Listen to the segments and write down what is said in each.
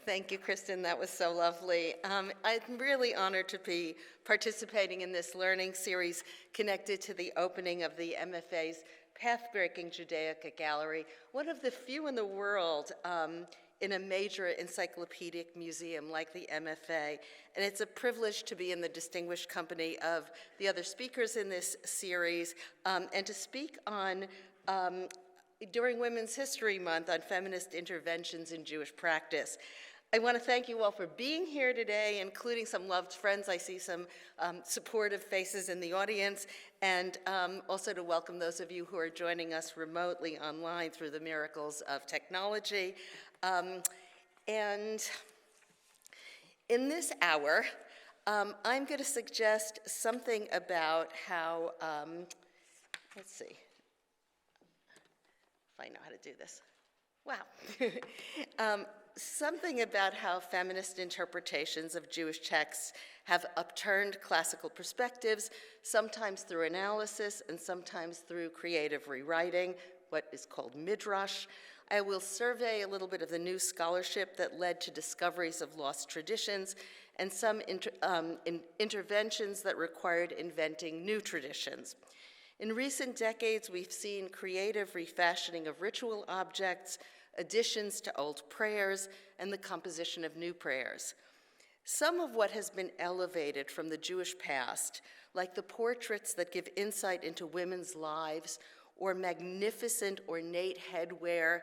Thank you, Kristen. That was so lovely. I'm really honored to be participating in this learning series connected to the opening of the MFA's Pathbreaking Judaica Gallery, one of the few in the world in a major encyclopedic museum like the MFA. And it's a privilege to be in the distinguished company of the other speakers in this series and to speak on during Women's History Month on feminist interventions in Jewish practice. I want to thank you all for being here today, including some loved friends. I see some supportive faces in the audience, and also to welcome those of you who are joining us remotely online through the miracles of technology. And in this hour, I'm going to suggest something about how, let's see if I know how to do this. Wow. Something about how feminist interpretations of Jewish texts have upturned classical perspectives, sometimes through analysis and sometimes through creative rewriting, what is called midrash. I will survey a little bit of the new scholarship that led to discoveries of lost traditions and some interventions that required inventing new traditions. In recent decades, we've seen creative refashioning of ritual objects, additions to old prayers, and the composition of new prayers. Some of what has been elevated from the Jewish past, like the portraits that give insight into women's lives, or magnificent ornate headwear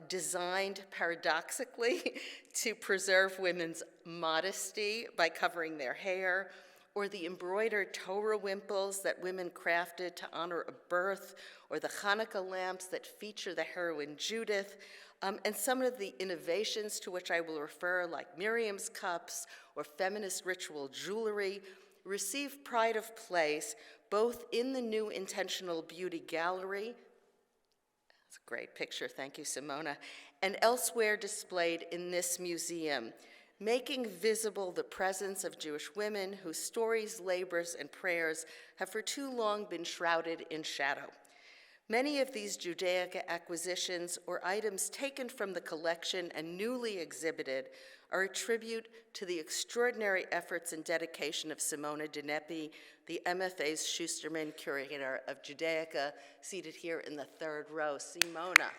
designed paradoxically to preserve women's modesty by covering their hair, or the embroidered Torah wimples that women crafted to honor a birth, or the Hanukkah lamps that feature the heroine Judith, and some of the innovations to which I will refer, like Miriam's cups or feminist ritual jewelry, receive pride of place both in the new Intentional Beauty Gallery, that's a great picture, thank you, Simona, and elsewhere displayed in this museum, making visible the presence of Jewish women whose stories, labors, and prayers have for too long been shrouded in shadow. Many of these Judaica acquisitions or items taken from the collection and newly exhibited are a tribute to the extraordinary efforts and dedication of Simona Dinepi, the MFA's Schusterman Curator of Judaica, seated here in the third row. Simona.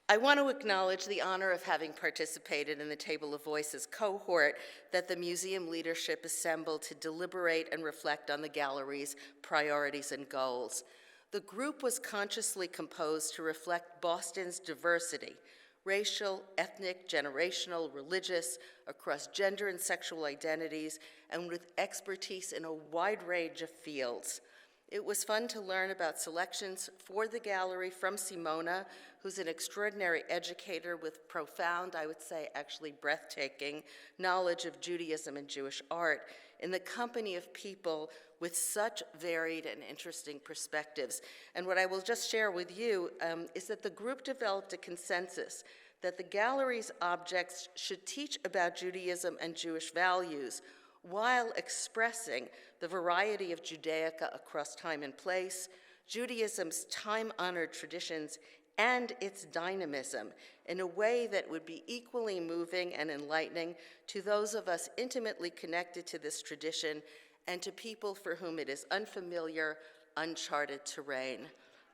I want to acknowledge the honor of having participated in the Table of Voices cohort that the museum leadership assembled to deliberate and reflect on the gallery's priorities and goals. The group was consciously composed to reflect Boston's diversity, racial, ethnic, generational, religious, across gender and sexual identities, and with expertise in a wide range of fields. It was fun to learn about selections for the gallery from Simona, who's an extraordinary educator with profound, I would say actually breathtaking, knowledge of Judaism and Jewish art, in the company of people with such varied and interesting perspectives. And what I will just share with you is that the group developed a consensus that the gallery's objects should teach about Judaism and Jewish values while expressing the variety of Judaica across time and place, Judaism's time-honored traditions, and its dynamism in a way that would be equally moving and enlightening to those of us intimately connected to this tradition and to people for whom it is unfamiliar, uncharted terrain.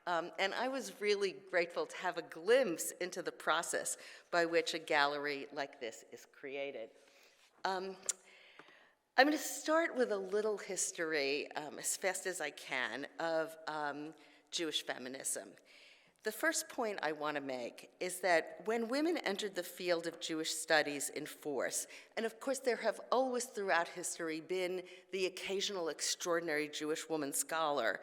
And I was really grateful to have a glimpse into the process by which a gallery like this is created. I'm going to start with a little history, as fast as I can, of Jewish feminism. The first point I want to make is that when women entered the field of Jewish studies in force, and of course there have always throughout history been the occasional extraordinary Jewish woman scholar,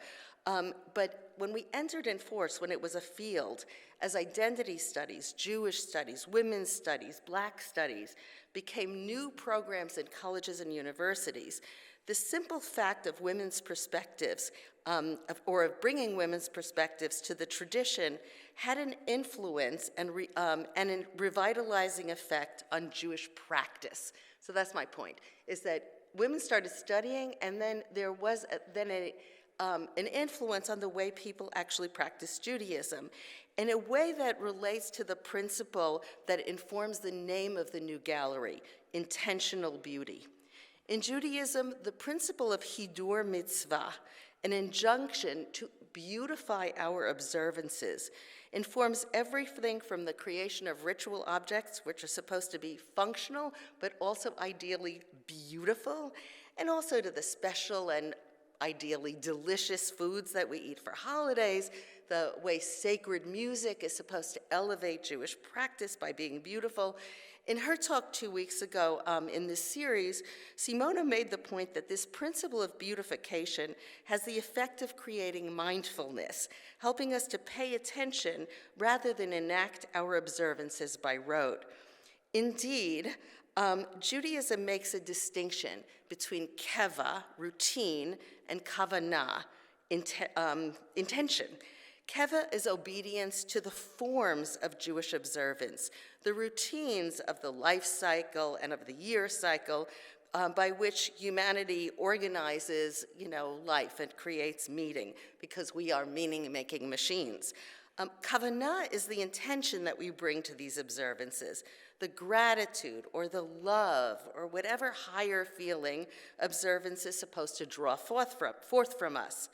but when we entered in force, when it was a field, as identity studies, Jewish studies, women's studies, Black studies, became new programs in colleges and universities, the simple fact of women's perspectives, or of bringing women's perspectives to the tradition, had an influence and a revitalizing effect on Jewish practice. So that's my point, is that women started studying, and then there was an influence on the way people actually practice Judaism in a way that relates to the principle that informs the name of the new gallery, intentional beauty. In Judaism, the principle of hidur mitzvah, an injunction to beautify our observances, informs everything from the creation of ritual objects, which are supposed to be functional, but also ideally beautiful, and also to the special and ideally delicious foods that we eat for holidays, the way sacred music is supposed to elevate Jewish practice by being beautiful. In her talk 2 weeks ago in this series, Simona made the point that this principle of beautification has the effect of creating mindfulness, helping us to pay attention rather than enact our observances by rote. Indeed, Judaism makes a distinction between keva, routine, and kavanah, intention. Keva is obedience to the forms of Jewish observance, the routines of the life cycle and of the year cycle by which humanity organizes, life and creates meaning, because we are meaning-making machines. Kavanah is the intention that we bring to these observances, the gratitude or the love or whatever higher feeling observance is supposed to draw forth from us.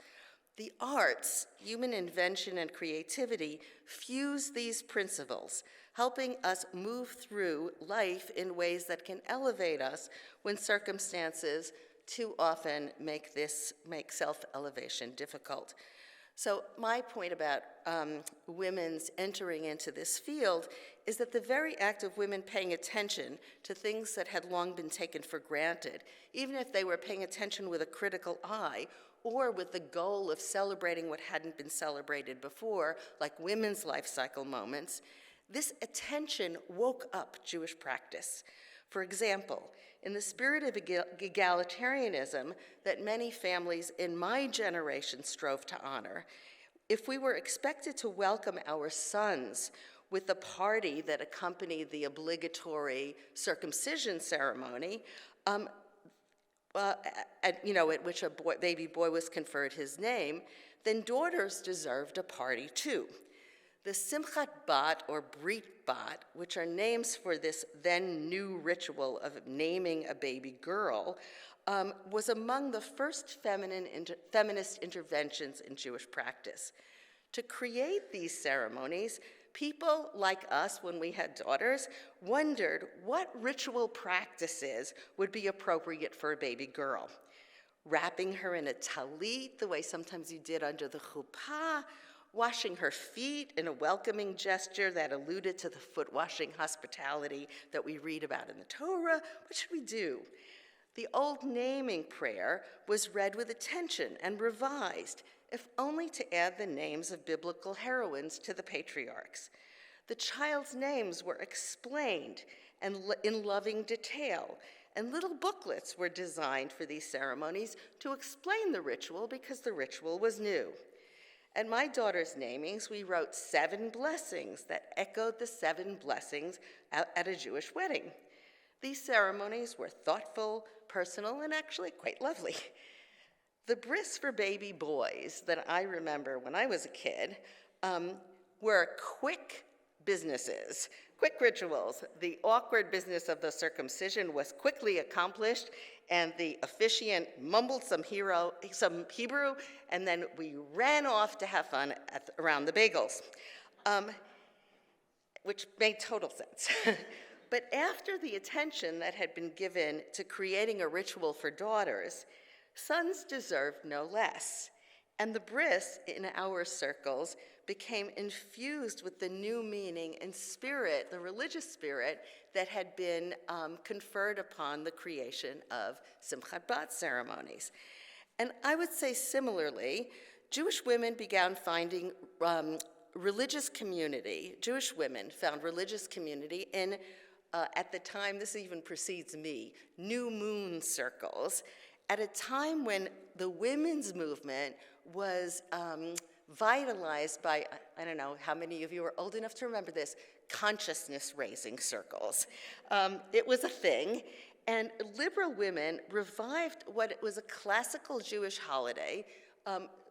The arts, human invention and creativity, fuse these principles, helping us move through life in ways that can elevate us when circumstances too often make self-elevation difficult. So my point about women's entering into this field is that the very act of women paying attention to things that had long been taken for granted, even if they were paying attention with a critical eye, or with the goal of celebrating what hadn't been celebrated before, like women's life cycle moments, this attention woke up Jewish practice. For example, in the spirit of egalitarianism that many families in my generation strove to honor, if we were expected to welcome our sons with the party that accompanied the obligatory circumcision ceremony, at which a baby boy was conferred his name, then daughters deserved a party too. The Simchat Bat or Brit Bat, which are names for this then new ritual of naming a baby girl, was among the first feminist interventions in Jewish practice. To create these ceremonies, people like us, when we had daughters, wondered what ritual practices would be appropriate for a baby girl. Wrapping her in a talit, the way sometimes you did under the chuppah, washing her feet in a welcoming gesture that alluded to the foot-washing hospitality that we read about in the Torah. What should we do? The old naming prayer was read with attention and revised, if only to add the names of biblical heroines to the patriarchs. The child's names were explained and in loving detail, and little booklets were designed for these ceremonies to explain the ritual because the ritual was new. At my daughter's namings, we wrote 7 blessings that echoed the 7 blessings at a Jewish wedding. These ceremonies were thoughtful, personal, and actually quite lovely. The bris for baby boys that I remember when I was a kid were quick businesses, quick rituals. The awkward business of the circumcision was quickly accomplished, and the officiant mumbled some Hebrew, and then we ran off to have fun around the bagels, which made total sense. But after the attention that had been given to creating a ritual for daughters, sons deserved no less. And the bris in our circles became infused with the new meaning and spirit, the religious spirit, that had been conferred upon the creation of Simchat Bat ceremonies. And I would say similarly, Jewish women began finding religious community. Jewish women found religious community in, at the time, this even precedes me, new moon circles, at a time when the women's movement was vitalized by, I don't know how many of you are old enough to remember this, consciousness-raising circles. It was a thing, and liberal women revived what was a classical Jewish holiday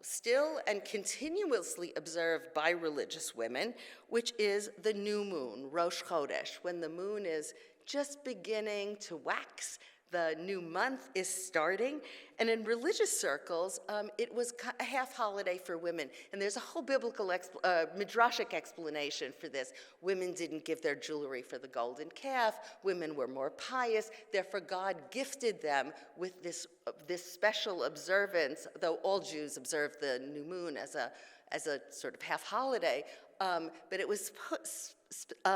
still and continuously observed by religious women, which is the new moon, Rosh Chodesh, when the moon is just beginning to wax. The new month is starting, and in religious circles, it was a half holiday for women. And there's a whole biblical, midrashic explanation for this. Women didn't give their jewelry for the golden calf. Women were more pious. Therefore, God gifted them with this special observance, though all Jews observe the new moon as a sort of half holiday. But it was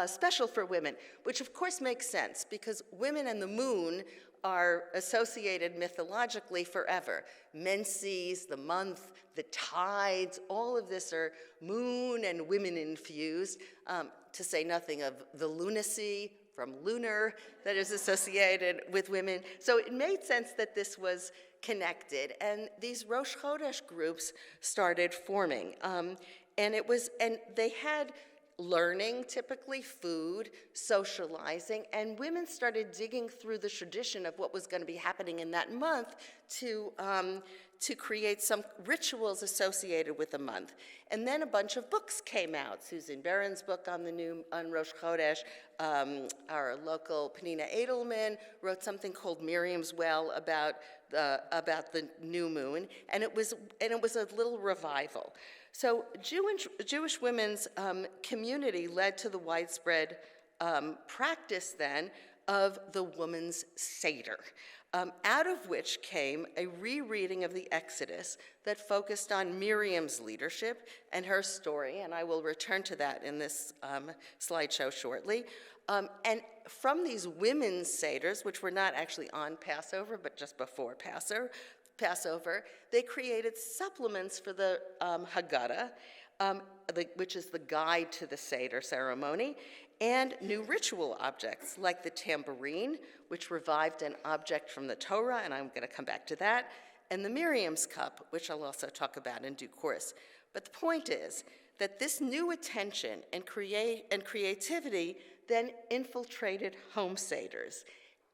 special for women, which of course makes sense, because women and the moon are associated mythologically forever. Menses, the month, the tides, all of this are moon and women infused, to say nothing of the lunacy from lunar that is associated with women. So it made sense that this was connected, and these Rosh Chodesh groups started forming. And they had learning, typically food, socializing, and women started digging through the tradition of what was going to be happening in that month to create some rituals associated with the month. And then a bunch of books came out. Susan Barron's book on Rosh Chodesh, our local Penina Edelman wrote something called Miriam's Well about the new moon, and it was a little revival. So Jewish women's community led to the widespread practice then of the woman's seder, out of which came a rereading of the Exodus that focused on Miriam's leadership and her story, and I will return to that in this slideshow shortly. And from these women's seders, which were not actually on Passover, but just before Passover, they created supplements for the Haggadah, which is the guide to the Seder ceremony, and new ritual objects like the tambourine, which revived an object from the Torah, and I'm going to come back to that, and the Miriam's cup, which I'll also talk about in due course. But the point is that this new attention and creativity then infiltrated home seders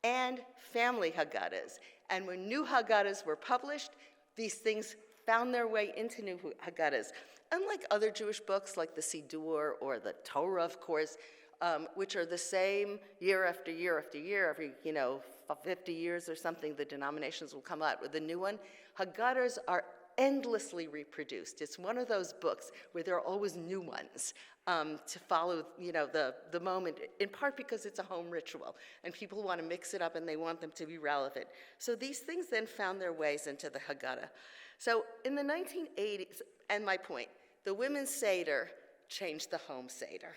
and family Haggadahs. And when new Haggadahs were published, these things found their way into new Haggadahs. Unlike other Jewish books like the Siddur or the Torah, of course, which are the same year after year after year, every 50 years or something, the denominations will come out with a new one. Haggadahs are endlessly reproduced. It's one of those books where there are always new ones to follow, the moment, in part because it's a home ritual, and people want to mix it up and they want them to be relevant. So these things then found their ways into the Haggadah. So in the 1980s, and my point, the women's Seder changed the home Seder.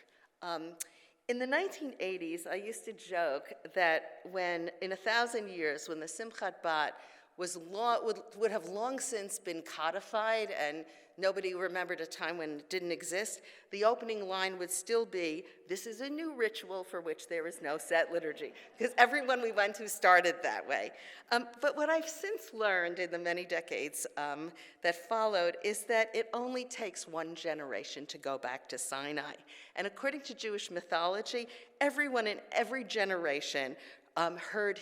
In the 1980s, I used to joke that when, in 1,000 years, when the Simchat Bat would have long since been codified and nobody remembered a time when it didn't exist, the opening line would still be, "This is a new ritual for which there is no set liturgy," because everyone we went to started that way. But what I've since learned in the many decades that followed is that it only takes one generation to go back to Sinai. And according to Jewish mythology, everyone in every generation heard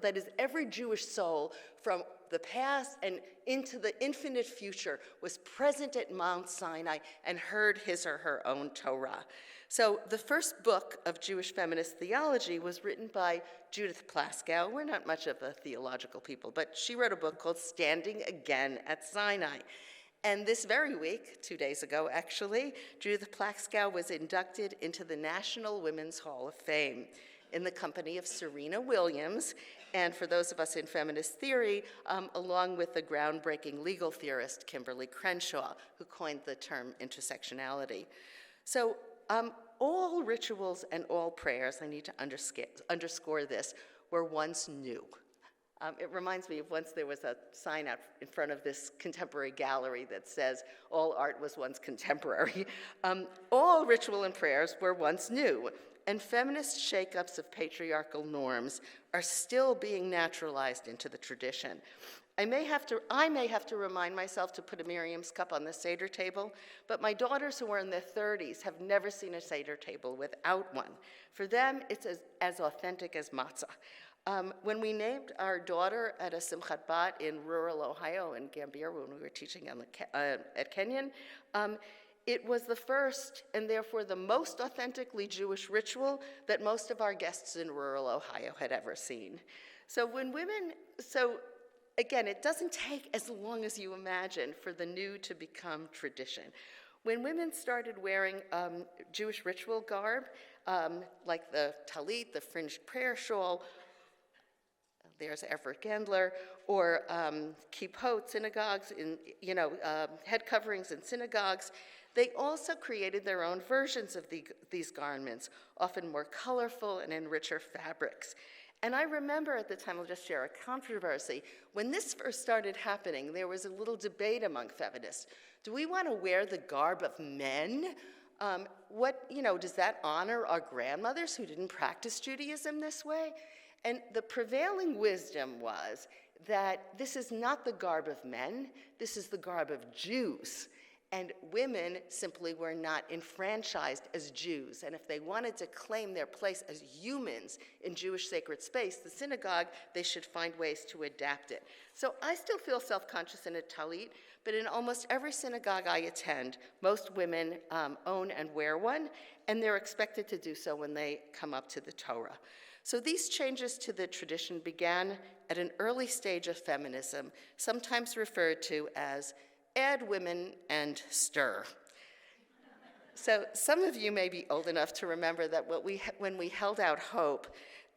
that is, every Jewish soul from the past and into the infinite future was present at Mount Sinai and heard his or her own Torah. So the first book of Jewish feminist theology was written by Judith Plaskow. We're not much of a theological people, but she wrote a book called Standing Again at Sinai. And this very week, 2 days ago actually, Judith Plaskow was inducted into the National Women's Hall of Fame in the company of Serena Williams, and for those of us in feminist theory, along with the groundbreaking legal theorist Kimberly Crenshaw, who coined the term intersectionality. So all rituals and all prayers, I need to underscore this, were once new. It reminds me of once there was a sign out in front of this contemporary gallery that says, "All art was once contemporary." All ritual and prayers were once new, and feminist shakeups of patriarchal norms are still being naturalized into the tradition. I may have to remind myself to put a Miriam's cup on the Seder table, but my daughters who are in their 30s have never seen a Seder table without one. For them, it's as authentic as matzah. When we named our daughter at a Simchat Bat in rural Ohio in Gambier when we were teaching at Kenyon, it was the first and therefore the most authentically Jewish ritual that most of our guests in rural Ohio had ever seen. So again, it doesn't take as long as you imagine for the new to become tradition. When women started wearing Jewish ritual garb, like the talit, the fringed prayer shawl, there's Everett Gendler, or kippot, synagogues, head coverings in synagogues, they also created their own versions of these garments, often more colorful and in richer fabrics. And I remember at the time, I'll just share a controversy. When this first started happening, there was a little debate among feminists. Do we want to wear the garb of men? Does that honor our grandmothers who didn't practice Judaism this way? And the prevailing wisdom was that this is not the garb of men, this is the garb of Jews. And women simply were not enfranchised as Jews. And if they wanted to claim their place as humans in Jewish sacred space, the synagogue, they should find ways to adapt it. So I still feel self-conscious in a talit, but in almost every synagogue I attend, most women own and wear one, and they're expected to do so when they come up to the Torah. So these changes to the tradition began at an early stage of feminism, sometimes referred to as add women and stir. So some of you may be old enough to remember that when we held out hope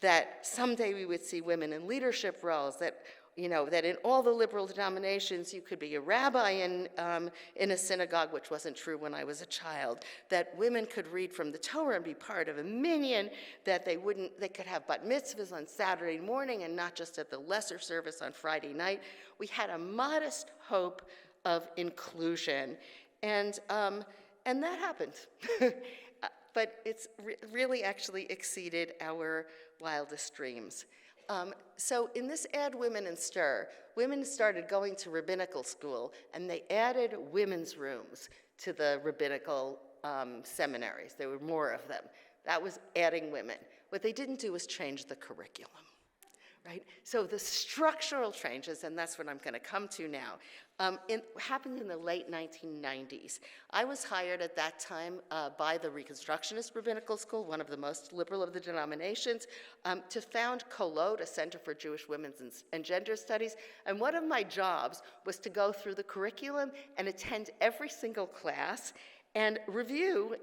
that someday we would see women in leadership roles, that in all the liberal denominations you could be a rabbi in a synagogue, which wasn't true when I was a child, that women could read from the Torah and be part of a minyan, that they could have bat mitzvahs on Saturday morning and not just at the lesser service on Friday night. We had a modest hope of inclusion, and that happened. But it's really actually exceeded our wildest dreams. So in this Add Women and Stir, women started going to rabbinical school, and they added women's rooms to the rabbinical seminaries. There were more of them. That was adding women. What they didn't do was change the curriculum. Right? So the structural changes, and that's what I'm going to come to now, happened in the late 1990s. I was hired at that time by the Reconstructionist Rabbinical School, one of the most liberal of the denominations, to found Kolot, a Center for Jewish Women's and Gender Studies. And one of my jobs was to go through the curriculum and attend every single class and review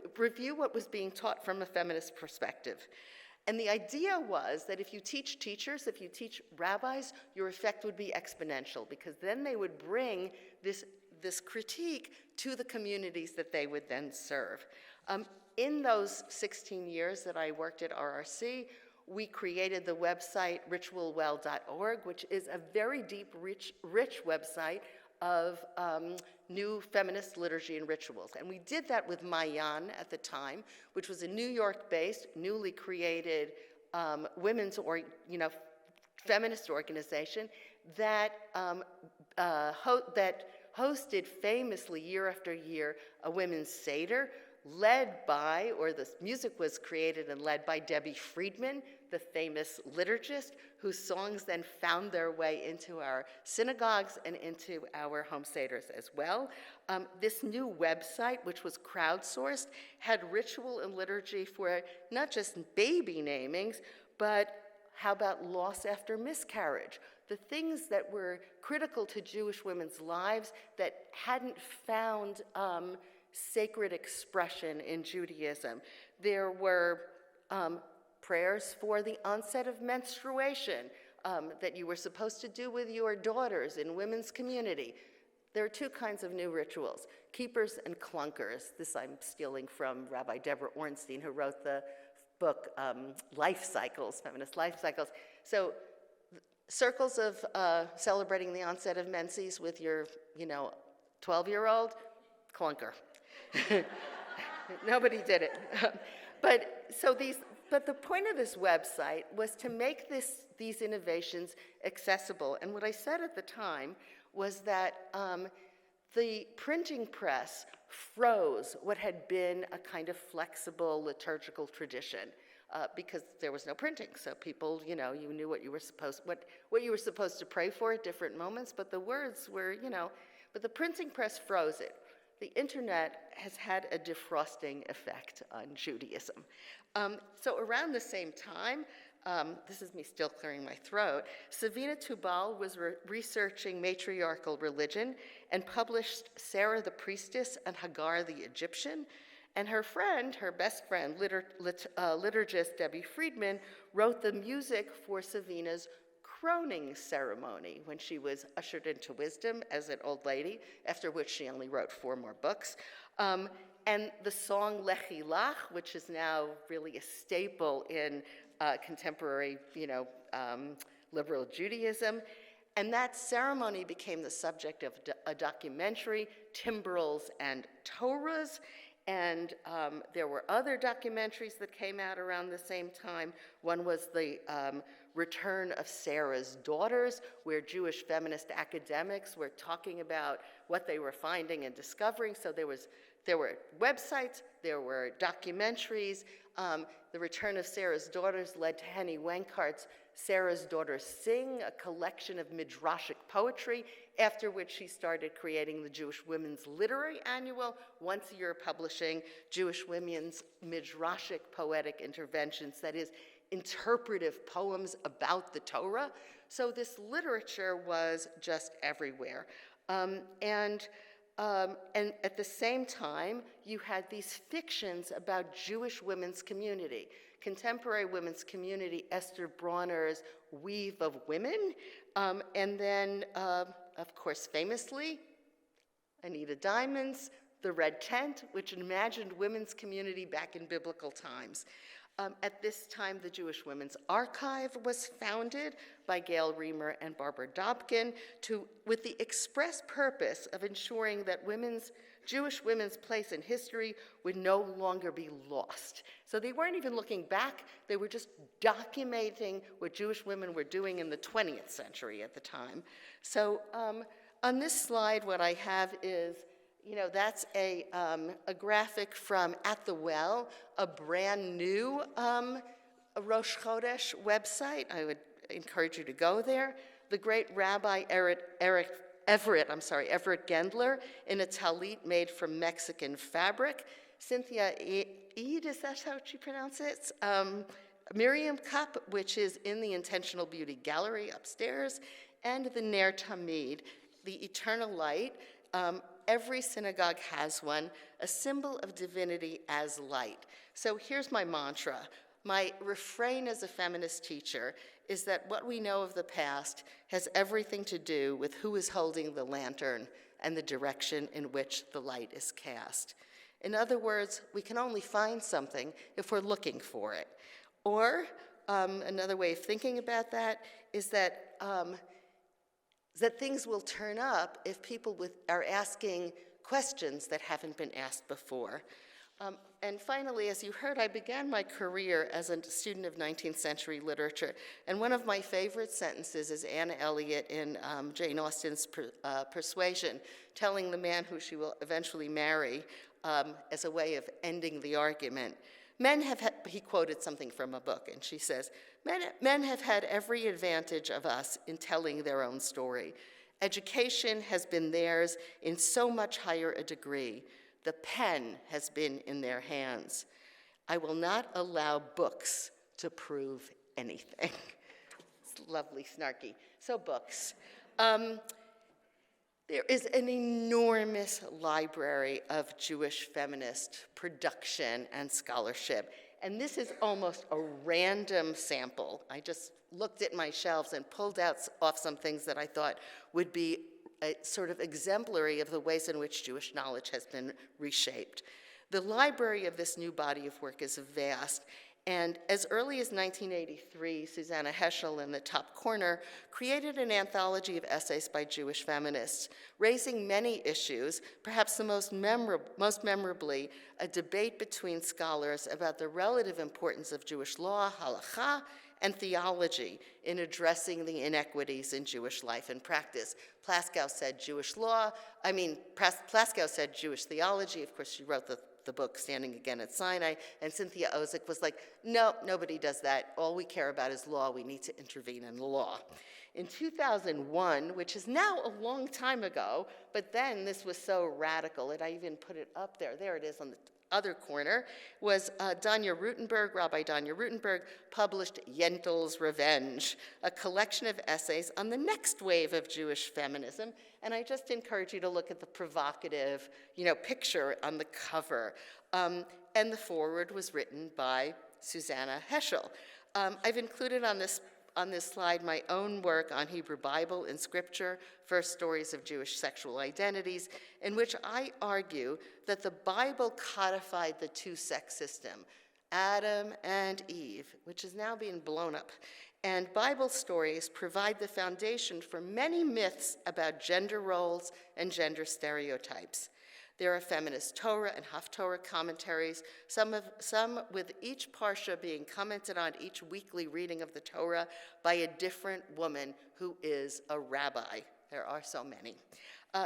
what was being taught from a feminist perspective. And the idea was that if you teach teachers, if you teach rabbis, your effect would be exponential, because then they would bring this critique to the communities that they would then serve. In those 16 years that I worked at RRC, we created the website ritualwell.org, which is a very deep, rich website of new feminist liturgy and rituals. And we did that with Mayan at the time, which was a New York-based, newly created women's feminist organization that hosted famously year after year a women's seder led by, or the music was created and led by Debbie Friedman, the famous liturgist, whose songs then found their way into our synagogues and into our home seders as well. This new website, which was crowdsourced, had ritual and liturgy for not just baby namings, but how about loss after miscarriage? The things that were critical to Jewish women's lives that hadn't found sacred expression in Judaism. There were prayers for the onset of menstruation that you were supposed to do with your daughters in women's community. There are two kinds of new rituals, keepers and clunkers. This I'm stealing from Rabbi Deborah Ornstein, who wrote the book Life Cycles, Feminist Life Cycles. So circles of celebrating the onset of menses with your 12-year-old, clunker. Nobody did it. But the point of this website was to make these innovations accessible. And what I said at the time was that the printing press froze what had been a kind of flexible liturgical tradition. because there was no printing. So people, you knew what you were supposed to pray for at different moments, but the words were, but the printing press froze it. The internet has had a defrosting effect on Judaism. So around the same time, this is me still clearing my throat, Savina Tubal was researching matriarchal religion and published Sarah the Priestess and Hagar the Egyptian. And her best friend, liturgist Debbie Friedman, wrote the music for Savina's croning ceremony when she was ushered into wisdom as an old lady, after which she only wrote 4 more books. And the song Lechi Lach, which is now really a staple in contemporary, liberal Judaism. And that ceremony became the subject of a documentary, Timbrels and Torahs. And there were other documentaries that came out around the same time. One was the Return of Sarah's Daughters, where Jewish feminist academics were talking about what they were finding and discovering. So there were websites, there were documentaries. The Return of Sarah's Daughters led to Henny Wenkart's Sarah's Daughters Sing, a collection of midrashic poetry, after which she started creating the Jewish Women's Literary Annual, once a year publishing Jewish women's midrashic poetic interventions, that is, interpretive poems about the Torah. So this literature was just everywhere. And at the same time, you had these fictions about Jewish women's community. Contemporary women's community, Esther Bronner's Weave of Women, and then, of course, famously, Anita Diamond's The Red Tent, which imagined women's community back in biblical times. At this time, the Jewish Women's Archive was founded by Gail Reamer and Barbara Dobkin with the express purpose of ensuring that Jewish women's place in history would no longer be lost. So they weren't even looking back, they were just documenting what Jewish women were doing in the 20th century at the time. So on this slide, what I have is, that's a graphic from At the Well, a brand new Rosh Chodesh website. I would encourage you to go there. The great Rabbi Everett Gendler in a talit made from Mexican fabric. Cynthia Eid, is that how you pronounce it? Miriam cup, which is in the Intentional Beauty Gallery upstairs, and the Ner Tamid, the eternal light. Every synagogue has one, a symbol of divinity as light. So here's my mantra. My refrain as a feminist teacher is that what we know of the past has everything to do with who is holding the lantern and the direction in which the light is cast. In other words, we can only find something if we're looking for it. Or another way of thinking about that is that things will turn up if people are asking questions that haven't been asked before. And finally, as you heard, I began my career as a student of 19th century literature. And one of my favorite sentences is Anna Elliot in Jane Austen's Persuasion, telling the man who she will eventually marry as a way of ending the argument. He quoted something from a book, and she says, men have had every advantage of us in telling their own story. Education has been theirs in so much higher a degree. The pen has been in their hands. I will not allow books to prove anything. It's lovely, snarky. So books. There is an enormous library of Jewish feminist production and scholarship. And this is almost a random sample. I just looked at my shelves and pulled off some things that I thought would be sort of exemplary of the ways in which Jewish knowledge has been reshaped. The library of this new body of work is vast. And as early as 1983, Susanna Heschel in the top corner created an anthology of essays by Jewish feminists, raising many issues, perhaps the most memorably, a debate between scholars about the relative importance of Jewish law, halakha, and theology in addressing the inequities in Jewish life and practice. Plaskow said Jewish law, Plaskow said Jewish theology. Of course, she wrote the book Standing Again at Sinai, and Cynthia Ozick was like, no, nobody does that. All we care about is law. We need to intervene in the law. In 2001, which is now a long time ago, but then this was so radical, and I even put it up there. There it is on the other corner, was Danya Rutenberg, Rabbi Danya Rutenberg, published Yentl's Revenge, a collection of essays on the next wave of Jewish feminism. And I just encourage you to look at the provocative, picture on the cover. And the foreword was written by Susanna Heschel. I've included on this slide my own work on Hebrew Bible and Scripture, First Stories of Jewish Sexual Identities, in which I argue that the Bible codified the two-sex system, Adam and Eve, which is now being blown up. And Bible stories provide the foundation for many myths about gender roles and gender stereotypes. There are feminist Torah and Haftorah commentaries, some with each parsha being commented on each weekly reading of the Torah by a different woman who is a rabbi. There are so many.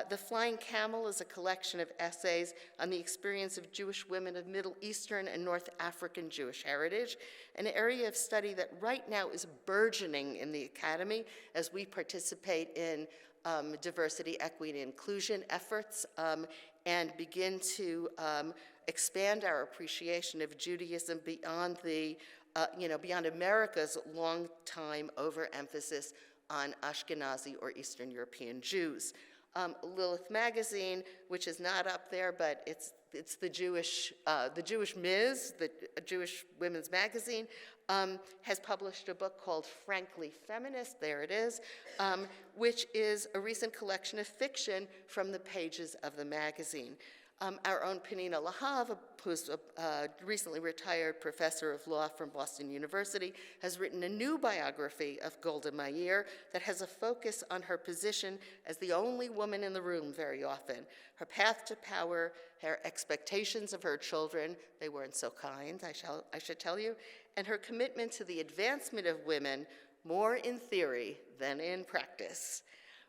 The Flying Camel is a collection of essays on the experience of Jewish women of Middle Eastern and North African Jewish heritage, an area of study that right now is burgeoning in the academy as we participate in diversity, equity, and inclusion efforts and begin to expand our appreciation of Judaism beyond beyond America's long time overemphasis on Ashkenazi or Eastern European Jews. Lilith magazine, which is not up there, but it's the Jewish Ms., the Jewish women's magazine, has published a book called Frankly Feminist, there it is, which is a recent collection of fiction from the pages of the magazine. Our own Penina Lahav, who's a recently retired professor of law from Boston University, has written a new biography of Golda Meir that has a focus on her position as the only woman in the room very often, her path to power, her expectations of her children, they weren't so kind, I should tell you, and her commitment to the advancement of women more in theory than in practice.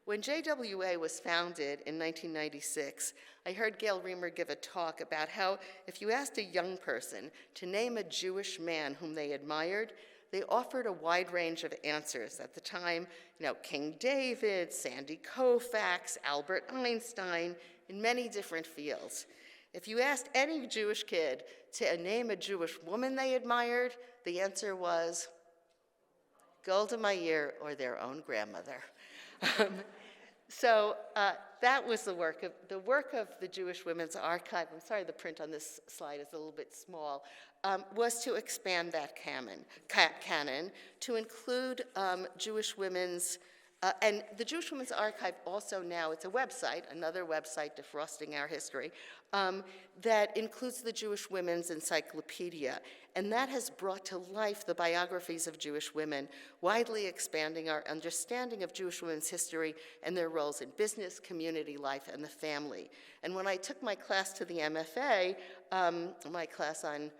When JWA was founded in 1996, I heard Gail Reamer give a talk about how if you asked a young person to name a Jewish man whom they admired, they offered a wide range of answers. At the time, King David, Sandy Koufax, Albert Einstein, in many different fields. If you asked any Jewish kid to name a Jewish woman they admired, the answer was Golda Meir or their own grandmother. So that was the work of the Jewish Women's Archive. I'm sorry, the print on this slide is a little bit small. Was to expand that canon to include Jewish women's. And the Jewish Women's Archive also now, it's a website, another website defrosting our history, that includes the Jewish Women's Encyclopedia. And that has brought to life the biographies of Jewish women, widely expanding our understanding of Jewish women's history and their roles in business, community life, and the family. And when I took my class to the MFA, my class on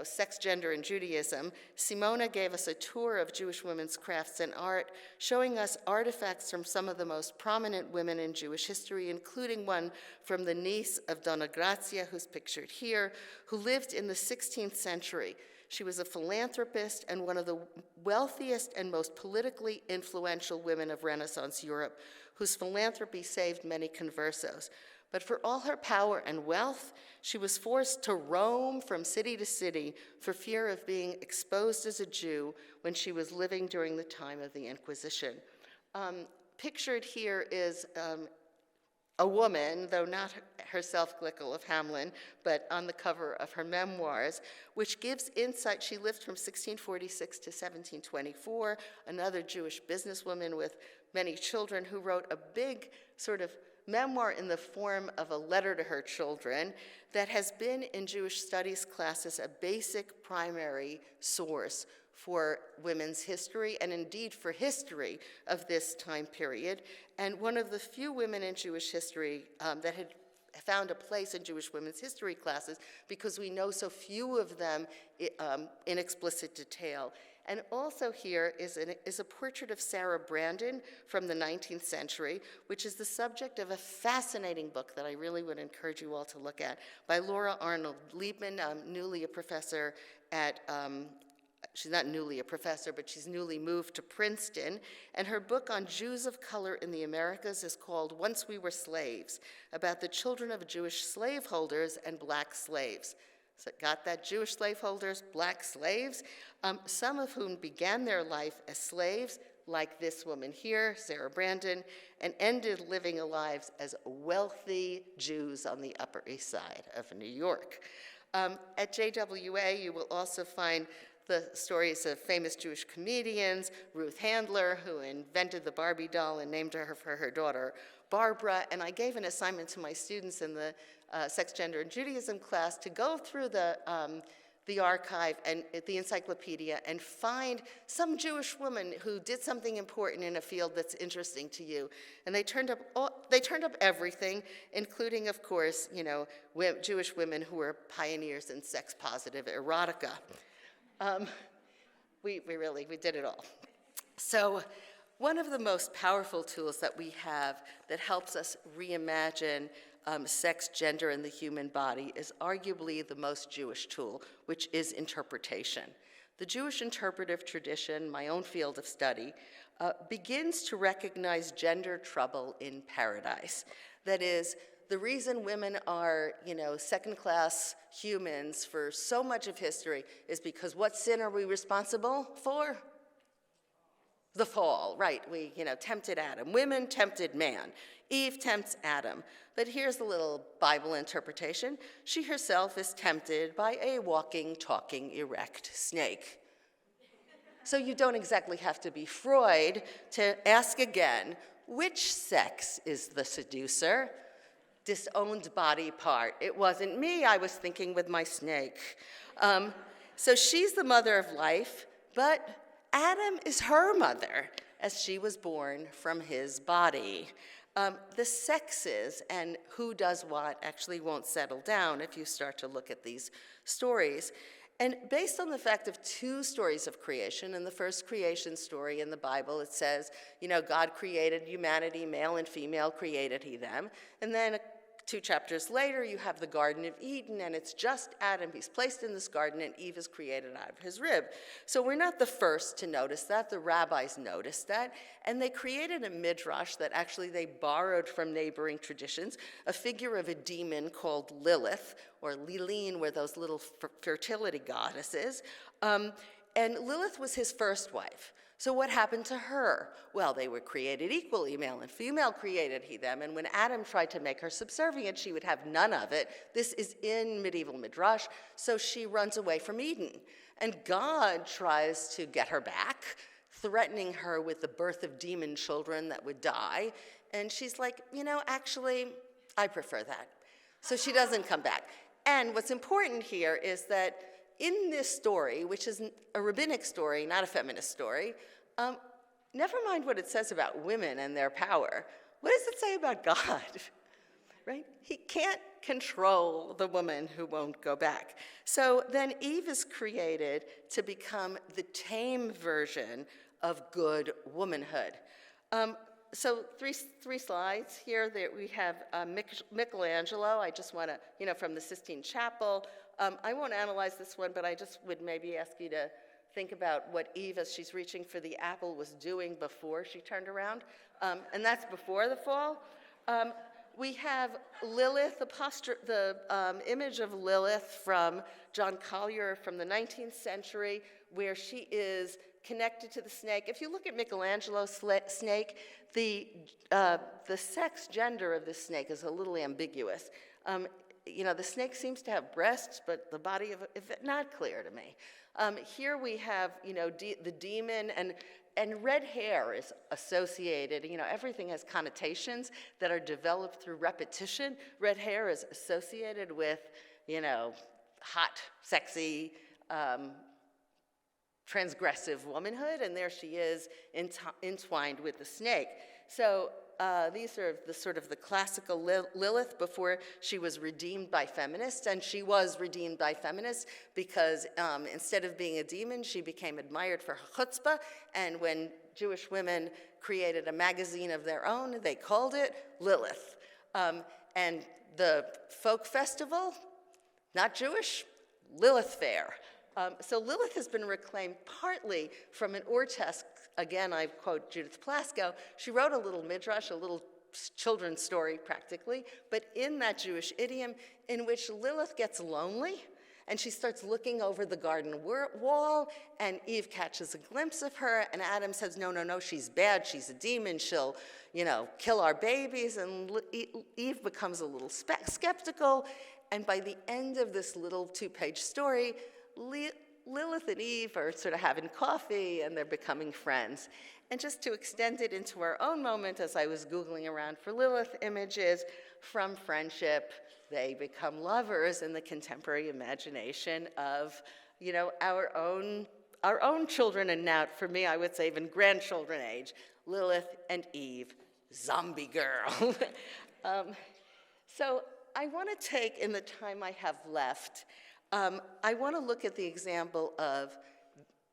sex, gender, and Judaism, Simona gave us a tour of Jewish women's crafts and art, showing us artifacts from some of the most prominent women in Jewish history, including one from the niece of Donna Grazia, who's pictured here, who lived in the 16th century. She was a philanthropist and one of the wealthiest and most politically influential women of Renaissance Europe, whose philanthropy saved many conversos. But for all her power and wealth, she was forced to roam from city to city for fear of being exposed as a Jew when she was living during the time of the Inquisition. Pictured here is a woman, though not herself Glickle of Hamelin, but on the cover of her memoirs, which gives insight. She lived from 1646 to 1724, another Jewish businesswoman with many children who wrote a big sort of memoir in the form of a letter to her children that has been in Jewish studies classes a basic primary source for women's history and indeed for history of this time period. And one of the few women in Jewish history that had found a place in Jewish women's history classes because we know so few of them in explicit detail. And also here is a portrait of Sarah Brandon from the 19th century, which is the subject of a fascinating book that I really would encourage you all to look at, by Laura Arnold Liebman, newly a professor at, she's not newly a professor, but she's newly moved to Princeton. And her book on Jews of color in the Americas is called Once We Were Slaves, about the children of Jewish slaveholders and black slaves. So got that? Jewish slaveholders, black slaves, some of whom began their life as slaves, like this woman here, Sarah Brandon, and ended living their lives as wealthy Jews on the Upper East Side of New York. At JWA, you will also find the stories of famous Jewish comedians, Ruth Handler, who invented the Barbie doll and named her for her daughter, Barbara. And I gave an assignment to my students in the Sex, Gender, and Judaism class to go through the archive and the encyclopedia and find some Jewish woman who did something important in a field that's interesting to you. And they turned up everything, including, of course, Jewish women who were pioneers in sex-positive erotica. We did it all. So one of the most powerful tools that we have that helps us reimagine sex, gender, and the human body is arguably the most Jewish tool, which is interpretation. The Jewish interpretive tradition, my own field of study, begins to recognize gender trouble in paradise. That is, the reason women are, second-class humans for so much of history is because what sin are we responsible for? The fall, right? We, tempted Adam. Women tempted man. Eve tempts Adam. But here's a little Bible interpretation. She herself is tempted by a walking, talking, erect snake. So you don't exactly have to be Freud to ask again, which sex is the seducer? Disowned body part. It wasn't me, I was thinking with my snake. So she's the mother of life, but Adam is her mother, as she was born from his body. The sexes and who does what actually won't settle down if you start to look at these stories. And based on the fact of two stories of creation, in the first creation story in the Bible, it says, God created humanity, male and female created he them. And then 2 chapters later, you have the Garden of Eden, and it's just Adam. He's placed in this garden, and Eve is created out of his rib. So we're not the first to notice that. The rabbis noticed that, and they created a midrash that actually they borrowed from neighboring traditions, a figure of a demon called Lilith, or Lilin, were those little fertility goddesses. And Lilith was his first wife. So what happened to her? Well, they were created equally, male and female created he them, and when Adam tried to make her subservient, she would have none of it. This is in medieval midrash, so she runs away from Eden. And God tries to get her back, threatening her with the birth of demon children that would die, and she's like, actually, I prefer that. So she doesn't come back. And what's important here is that in this story, which is a rabbinic story, not a feminist story, never mind what it says about women and their power. What does it say about God? Right? He can't control the woman who won't go back. So then Eve is created to become the tame version of good womanhood. So three slides here that we have Michelangelo. I just want to, from the Sistine Chapel. I won't analyze this one, but I just would maybe ask you to think about what Eve, as she's reaching for the apple, was doing before she turned around. And that's before the fall. We have Lilith, the image of Lilith from John Collier from the 19th century, where she is connected to the snake. If you look at Michelangelo's snake, the sex gender of this snake is a little ambiguous. The snake seems to have breasts, but the body of it not clear to me. Here we have, the demon, and red hair is associated. Everything has connotations that are developed through repetition. Red hair is associated with, hot, sexy, transgressive womanhood, and there she is entwined with the snake. So these are the sort of the classical Lilith before she was redeemed by feminists, and she was redeemed by feminists because instead of being a demon, she became admired for her chutzpah, and when Jewish women created a magazine of their own, they called it Lilith. And the folk festival, not Jewish, Lilith Fair. So Lilith has been reclaimed partly from an Ortesk. Again, I quote Judith Plasko. She wrote a little midrash, a little children's story practically, but in that Jewish idiom in which Lilith gets lonely and she starts looking over the garden wall, and Eve catches a glimpse of her, and Adam says, no, no, no, she's bad, she's a demon, she'll, kill our babies, and Eve becomes a little skeptical, and by the end of this little 2-page story, Lilith and Eve are sort of having coffee, and they're becoming friends. And just to extend it into our own moment, as I was Googling around for Lilith images, from friendship, they become lovers in the contemporary imagination of, our own children, and now, for me, I would say even grandchildren age, Lilith and Eve, zombie girl. So I want to take, in the time I have left, I want to look at the example of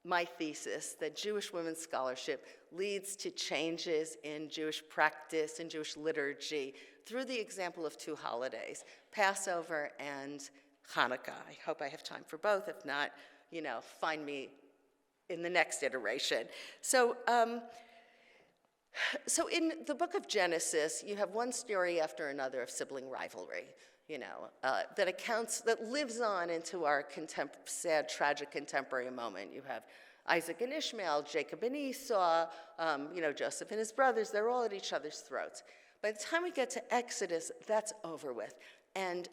my thesis that Jewish women's scholarship leads to changes in Jewish practice and Jewish liturgy through the example of 2 holidays, Passover and Hanukkah. I hope I have time for both. If not, find me in the next iteration. So in the book of Genesis, you have one story after another of sibling rivalry. That lives on into our sad, tragic contemporary moment. You have Isaac and Ishmael, Jacob and Esau, Joseph and his brothers. They're all at each other's throats. By the time we get to Exodus, that's over with. And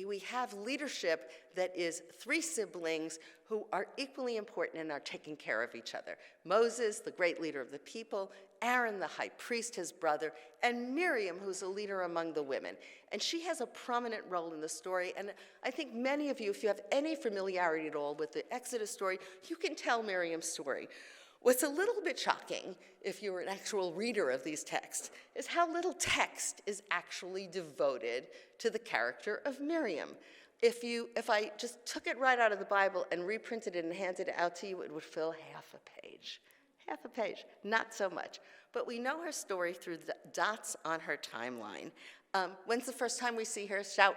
we have leadership that is 3 siblings who are equally important and are taking care of each other. Moses, the great leader of the people, Aaron, the high priest, his brother, and Miriam, who's a leader among the women. And she has a prominent role in the story. And I think many of you, if you have any familiarity at all with the Exodus story, you can tell Miriam's story. What's a little bit shocking, if you're an actual reader of these texts, is how little text is actually devoted to the character of Miriam. If I just took it right out of the Bible and reprinted it and handed it out to you, it would fill half a page. Half a page, not so much. But we know her story through the dots on her timeline. When's the first time we see her? Shout.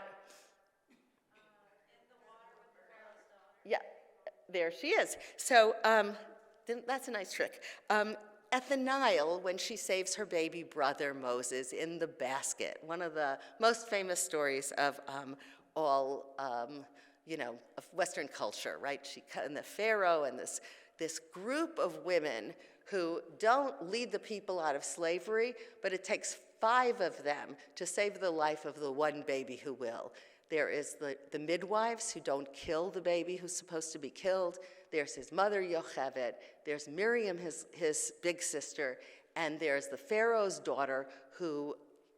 In the water with the Pharaoh's daughter. Yeah, there she is. So that's a nice trick. At the Nile, when she saves her baby brother Moses in the basket, one of the most famous stories of all, of Western culture, right? And the Pharaoh and this group of women who don't lead the people out of slavery, but it takes 5 of them to save the life of the one baby who will. There is the midwives who don't kill the baby who's supposed to be killed. There's his mother, Yocheved. There's Miriam, his big sister. And there's the Pharaoh's daughter who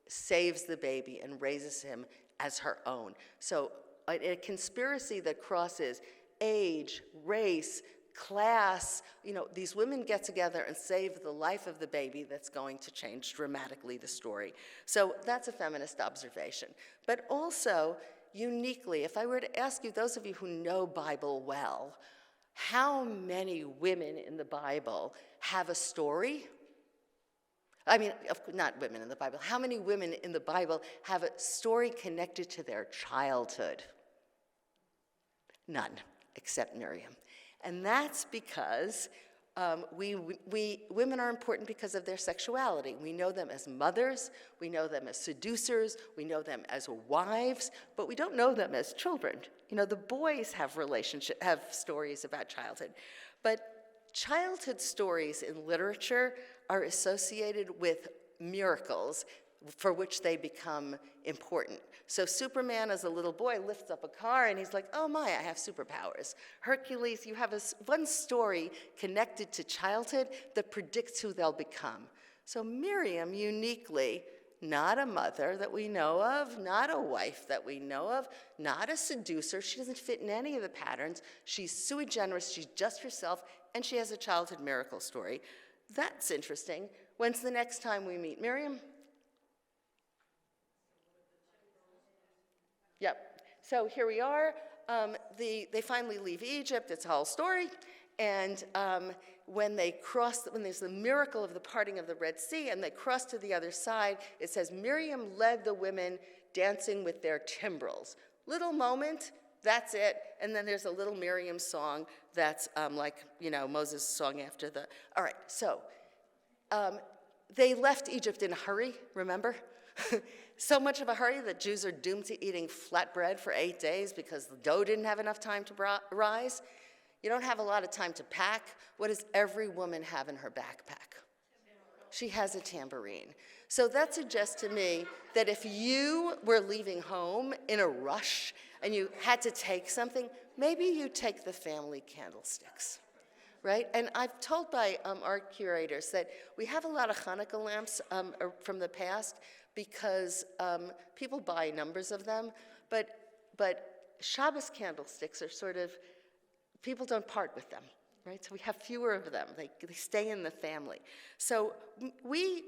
saves the baby and raises him as her own. So a conspiracy that crosses age, race, class, these women get together and save the life of the baby that's going to change dramatically the story. So that's a feminist observation. But also, uniquely, if I were to ask you, those of you who know Bible well, how many women in the Bible have a story? I mean, not women in the Bible. How many women in the Bible have a story connected to their childhood? None, except Miriam. And that's because women are important because of their sexuality. We know them as mothers, we know them as seducers, we know them as wives, but we don't know them as children. The boys have stories about childhood. But childhood stories in literature are associated with miracles for which they become important. So Superman, as a little boy, lifts up a car and he's like, oh my, I have superpowers. Hercules, you have one story connected to childhood that predicts who they'll become. So Miriam, uniquely, not a mother that we know of, not a wife that we know of, not a seducer. She doesn't fit in any of the patterns. She's sui generis, she's just herself, and she has a childhood miracle story. That's interesting. When's the next time we meet Miriam? Yep. So here we are. They finally leave Egypt. It's a whole story. And when there's the miracle of the parting of the Red Sea and they cross to the other side, it says, Miriam led the women dancing with their timbrels. Little moment, that's it. And then there's a little Miriam song that's Moses' song after the, all right, so they left Egypt in a hurry, remember? So much of a hurry that Jews are doomed to eating flatbread for 8 days because the dough didn't have enough time to rise. You don't have a lot of time to pack. What does every woman have in her backpack? She has a tambourine. So that suggests to me that if you were leaving home in a rush and you had to take something, maybe you take the family candlesticks, right? And I've told by art curators that we have a lot of Hanukkah lamps from the past because people buy numbers of them, but Shabbos candlesticks are sort of, people don't part with them, right? So we have fewer of them. They stay in the family. So we,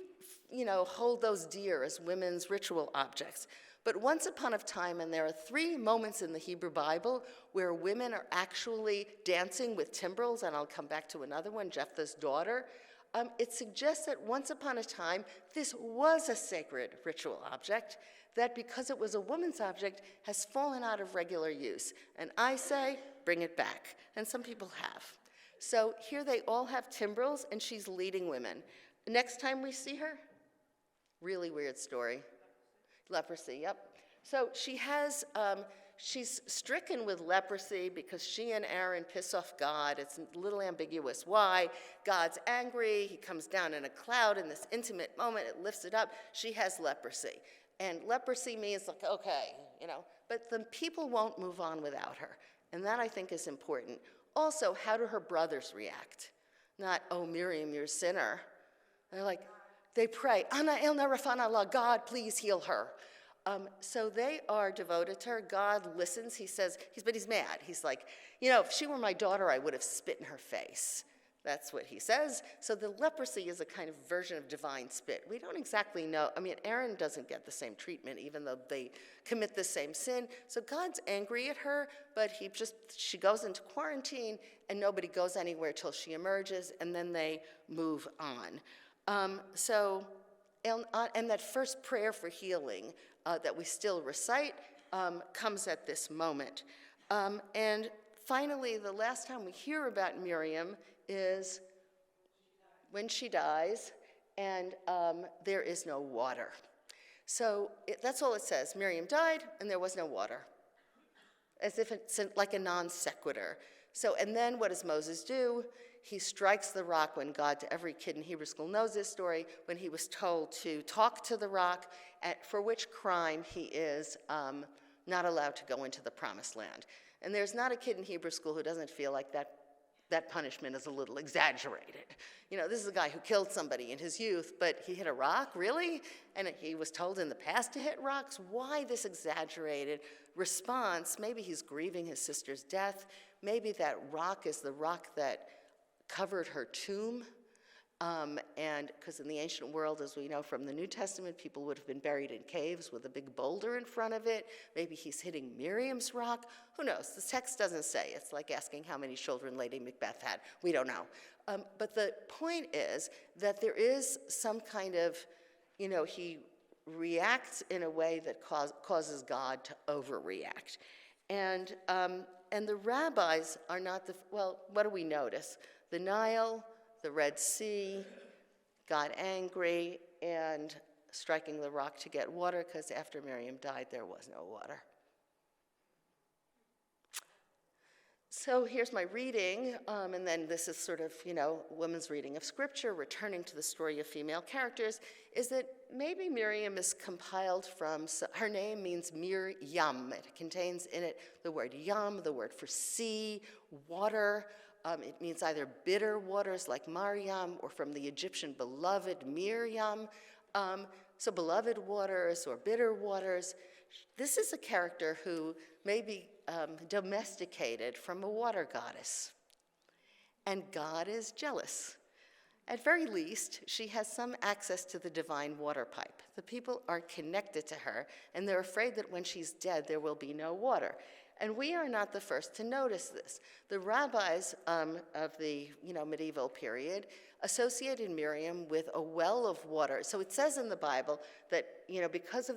hold those dear as women's ritual objects. But once upon a time, and there are 3 moments in the Hebrew Bible where women are actually dancing with timbrels, and I'll come back to another one, Jephthah's daughter. It suggests that once upon a time, this was a sacred ritual object, that because it was a woman's object, has fallen out of regular use. And I say, bring it back. And some people have. So here they all have timbrels, and she's leading women. Next time we see her, really weird story. Leprosy, yep. So she has, she's stricken with leprosy because she and Aaron piss off God. It's a little ambiguous why. God's angry. He comes down in a cloud in this intimate moment. It lifts it up. She has leprosy. And leprosy means like, okay, but the people won't move on without her. And that I think is important. Also, how do her brothers react? Not, oh, Miriam, you're a sinner. They're like, they pray, Ana elna rafana Allah, God, please heal her. So they are devoted to her. God listens. He says, but he's mad. He's like, if she were my daughter, I would have spit in her face. That's what he says. So the leprosy is a kind of version of divine spit. We don't exactly know. Aaron doesn't get the same treatment, even though they commit the same sin. So God's angry at her, but she goes into quarantine, and nobody goes anywhere till she emerges, and then they move on. And that first prayer for healing that we still recite comes at this moment. And finally, the last time we hear about Miriam is when she dies, and there is no water. So that's all it says. Miriam died, and there was no water, as if it's like a non sequitur. So, and then what does Moses do? He strikes the rock when God, every kid in Hebrew school knows this story, when he was told to talk to the rock, for which crime he is not allowed to go into the promised land. And there's not a kid in Hebrew school who doesn't feel like that punishment is a little exaggerated. This is a guy who killed somebody in his youth, but he hit a rock, really? And he was told in the past to hit rocks? Why this exaggerated response? Maybe he's grieving his sister's death. Maybe that rock is the rock that covered her tomb. And because in the ancient world, as we know from the New Testament, people would have been buried in caves with a big boulder in front of it. Maybe he's hitting Miriam's rock. Who knows? The text doesn't say. It's like asking how many children Lady Macbeth had. We don't know. But the point is that there is some kind of, he reacts in a way that causes God to overreact. And the rabbis are not what do we notice? The Nile, the Red Sea, got angry, and striking the rock to get water, because after Miriam died, there was no water. So here's my reading, and then this is sort of, women's reading of scripture, returning to the story of female characters, is that maybe Miriam is compiled from, her name means Miriam. It contains in it the word yam, the word for sea, water. It means either bitter waters like Mariam, or from the Egyptian beloved Miriam. So beloved waters or bitter waters. This is a character who may be domesticated from a water goddess. And God is jealous. At very least, she has some access to the divine water pipe. The people are connected to her, and they're afraid that when she's dead, there will be no water. And we are not the first to notice this. The rabbis of the medieval period associated Miriam with a well of water. So it says in the Bible that because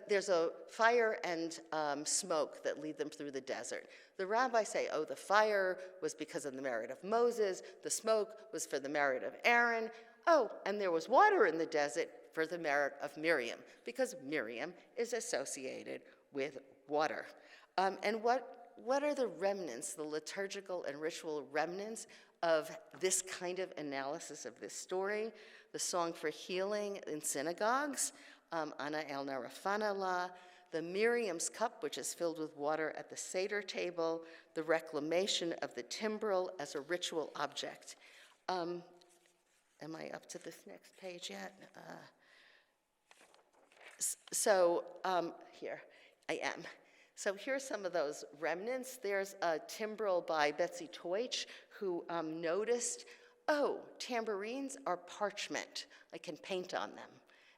there's a fire and smoke that lead them through the desert. The rabbis say, oh, the fire was because of the merit of Moses, the smoke was for the merit of Aaron, oh, and there was water in the desert for the merit of Miriam, because Miriam is associated with water. And what are the remnants, the liturgical and ritual remnants of this kind of analysis of this story? The song for healing in synagogues, Ana el Narafana La, the Miriam's cup, which is filled with water at the seder table, the reclamation of the timbrel as a ritual object. Am I up to this next page yet? Here, I am. So here's some of those remnants. There's a timbrel by Betsy Teutsch, who noticed, oh, tambourines are parchment. I can paint on them.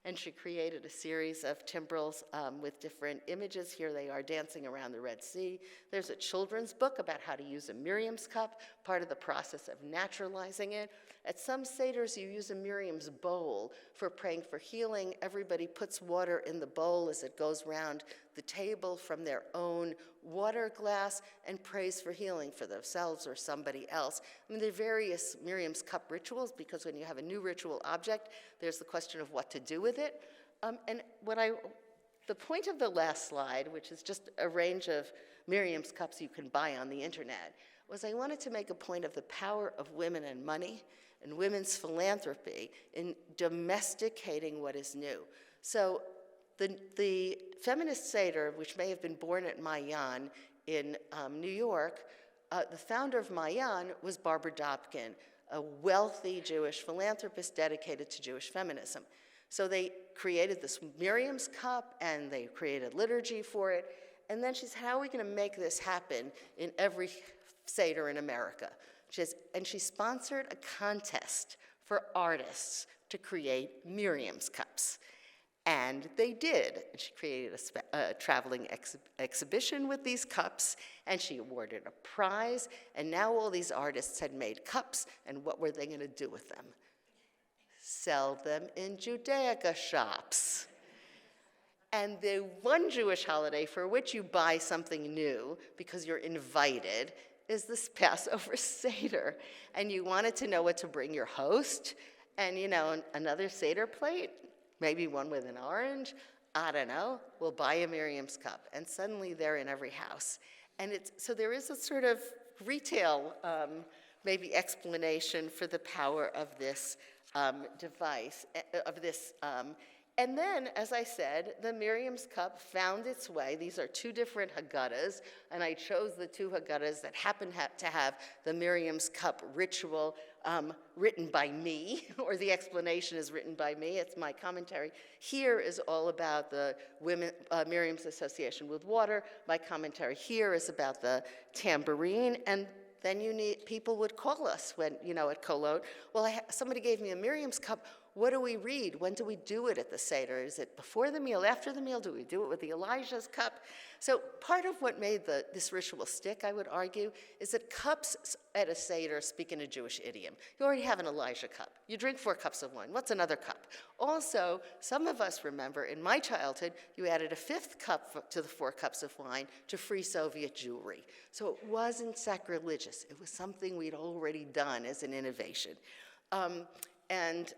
And she created a series of timbrels with different images. Here they are dancing around the Red Sea. There's a children's book about how to use a Miriam's cup, part of the process of naturalizing it. At some seders, you use a Miriam's bowl for praying for healing. Everybody puts water in the bowl as it goes round the table from their own water glass and prays for healing for themselves or somebody else. I mean, there are various Miriam's cup rituals, because when you have a new ritual object, there's the question of what to do with it. The point of the last slide, which is just a range of Miriam's cups you can buy on the internet, was I wanted to make a point of the power of women and money and women's philanthropy in domesticating what is new. So the feminist seder, which may have been born at Mayan in New York, the founder of Mayan was Barbara Dobkin, a wealthy Jewish philanthropist dedicated to Jewish feminism. So they created this Miriam's cup, and they created liturgy for it. And then she said, how are we going to make this happen in every seder in America? And she sponsored a contest for artists to create Miriam's cups. And they did. And she created a traveling exhibition with these cups, and she awarded a prize. And now all these artists had made cups, and what were they going to do with them? Sell them in Judaica shops. And the one Jewish holiday for which you buy something new because you're invited is this Passover Seder. And you wanted to know what to bring your host, and another Seder plate, maybe one with an orange, I don't know, we'll buy a Miriam's cup. And suddenly they're in every house. And so there is a sort of retail, maybe explanation for the power of this device, and then, as I said, the Miriam's cup found its way. These are two different Haggadahs, and I chose the two Haggadahs that happen to have the Miriam's cup ritual written by me, or the explanation is written by me. It's my commentary. Here is all about the Miriam's association with water. My commentary here is about the tambourine, and then people would call us when, at Kolot, well, somebody gave me a Miriam's cup. What do we read? When do we do it at the Seder? Is it before the meal, after the meal? Do we do it with the Elijah's cup? So part of what made this ritual stick, I would argue, is that cups at a Seder speak in a Jewish idiom. You already have an Elijah cup. You drink 4 cups of wine. What's another cup? Also, some of us remember, in my childhood, you added a 5th cup to the 4 cups of wine to free Soviet Jewry. So it wasn't sacrilegious. It was something we'd already done as an innovation. And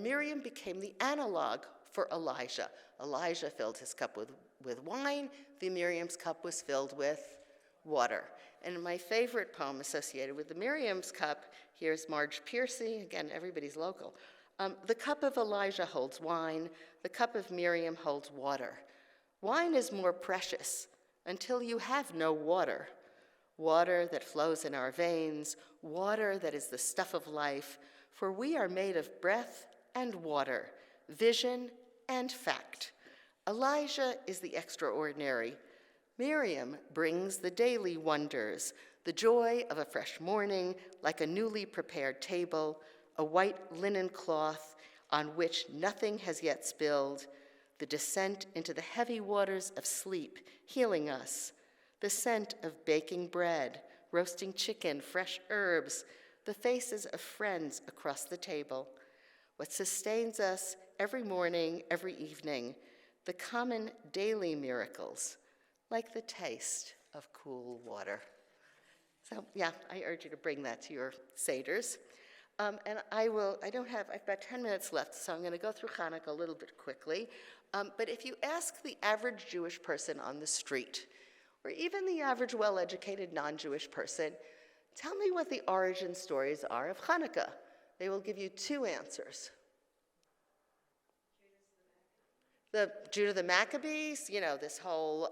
Miriam became the analog for Elijah. Elijah filled his cup with wine. The Miriam's cup was filled with water. And my favorite poem associated with the Miriam's cup, here's Marge Piercy, again, everybody's local. The cup of Elijah holds wine. The cup of Miriam holds water. Wine is more precious until you have no water. Water that flows in our veins, water that is the stuff of life, for we are made of breath and water, vision and fact. Elijah is the extraordinary. Miriam brings the daily wonders, the joy of a fresh morning, like a newly prepared table, a white linen cloth on which nothing has yet spilled, the descent into the heavy waters of sleep, healing us, the scent of baking bread, roasting chicken, fresh herbs, the faces of friends across the table, what sustains us every morning, every evening, the common daily miracles, like the taste of cool water. So yeah, I urge you to bring that to your seders. And I've about 10 minutes left, so I'm gonna go through Hanukkah a little bit quickly. But if you ask the average Jewish person on the street, or even the average well-educated non-Jewish person, tell me what the origin stories are of Hanukkah. They will give you two answers. The Judah the Maccabees, this whole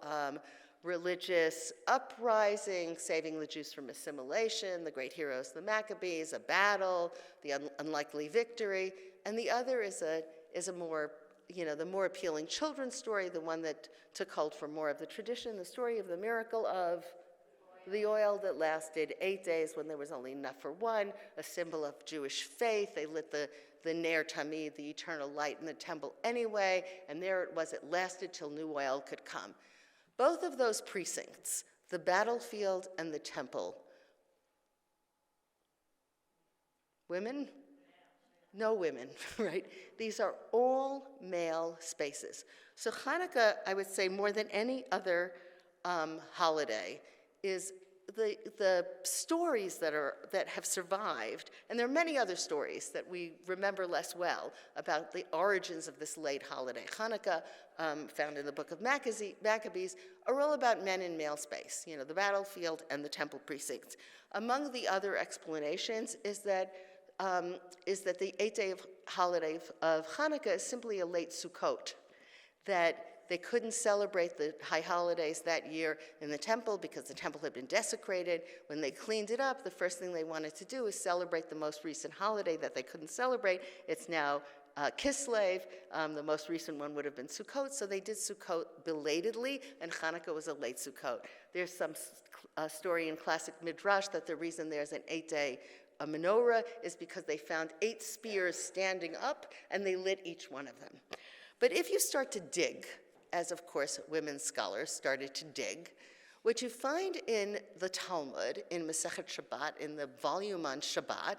religious uprising, saving the Jews from assimilation, the great heroes, the Maccabees, a battle, the unlikely victory. And the other is a more, the more appealing children's story, the one that took hold for more of the tradition, the story of the miracle of the oil that lasted 8 days when there was only enough for one, a symbol of Jewish faith. They lit the Ner Tamid, the eternal light in the temple anyway, and there it was, it lasted till new oil could come. Both of those precincts, the battlefield and the temple, women? No women, right? These are all male spaces. So Hanukkah, I would say more than any other holiday, is the stories that have survived, and there are many other stories that we remember less well about the origins of this late holiday. Hanukkah, found in the book of Maccabees, are all about men in male space, the battlefield and the temple precincts. Among the other explanations is that the 8-day holiday of Hanukkah is simply a late Sukkot, that they couldn't celebrate the high holidays that year in the temple because the temple had been desecrated. When they cleaned it up, the first thing they wanted to do is celebrate the most recent holiday that they couldn't celebrate. It's now Kislev. The most recent one would have been Sukkot, so they did Sukkot belatedly, and Hanukkah was a late Sukkot. There's some story in classic Midrash that the reason there's an 8-day menorah is because they found 8 spears standing up, and they lit each one of them. But if you start to dig, as of course women scholars started to dig, what you find in the Talmud, in Masechet Shabbat, in the volume on Shabbat,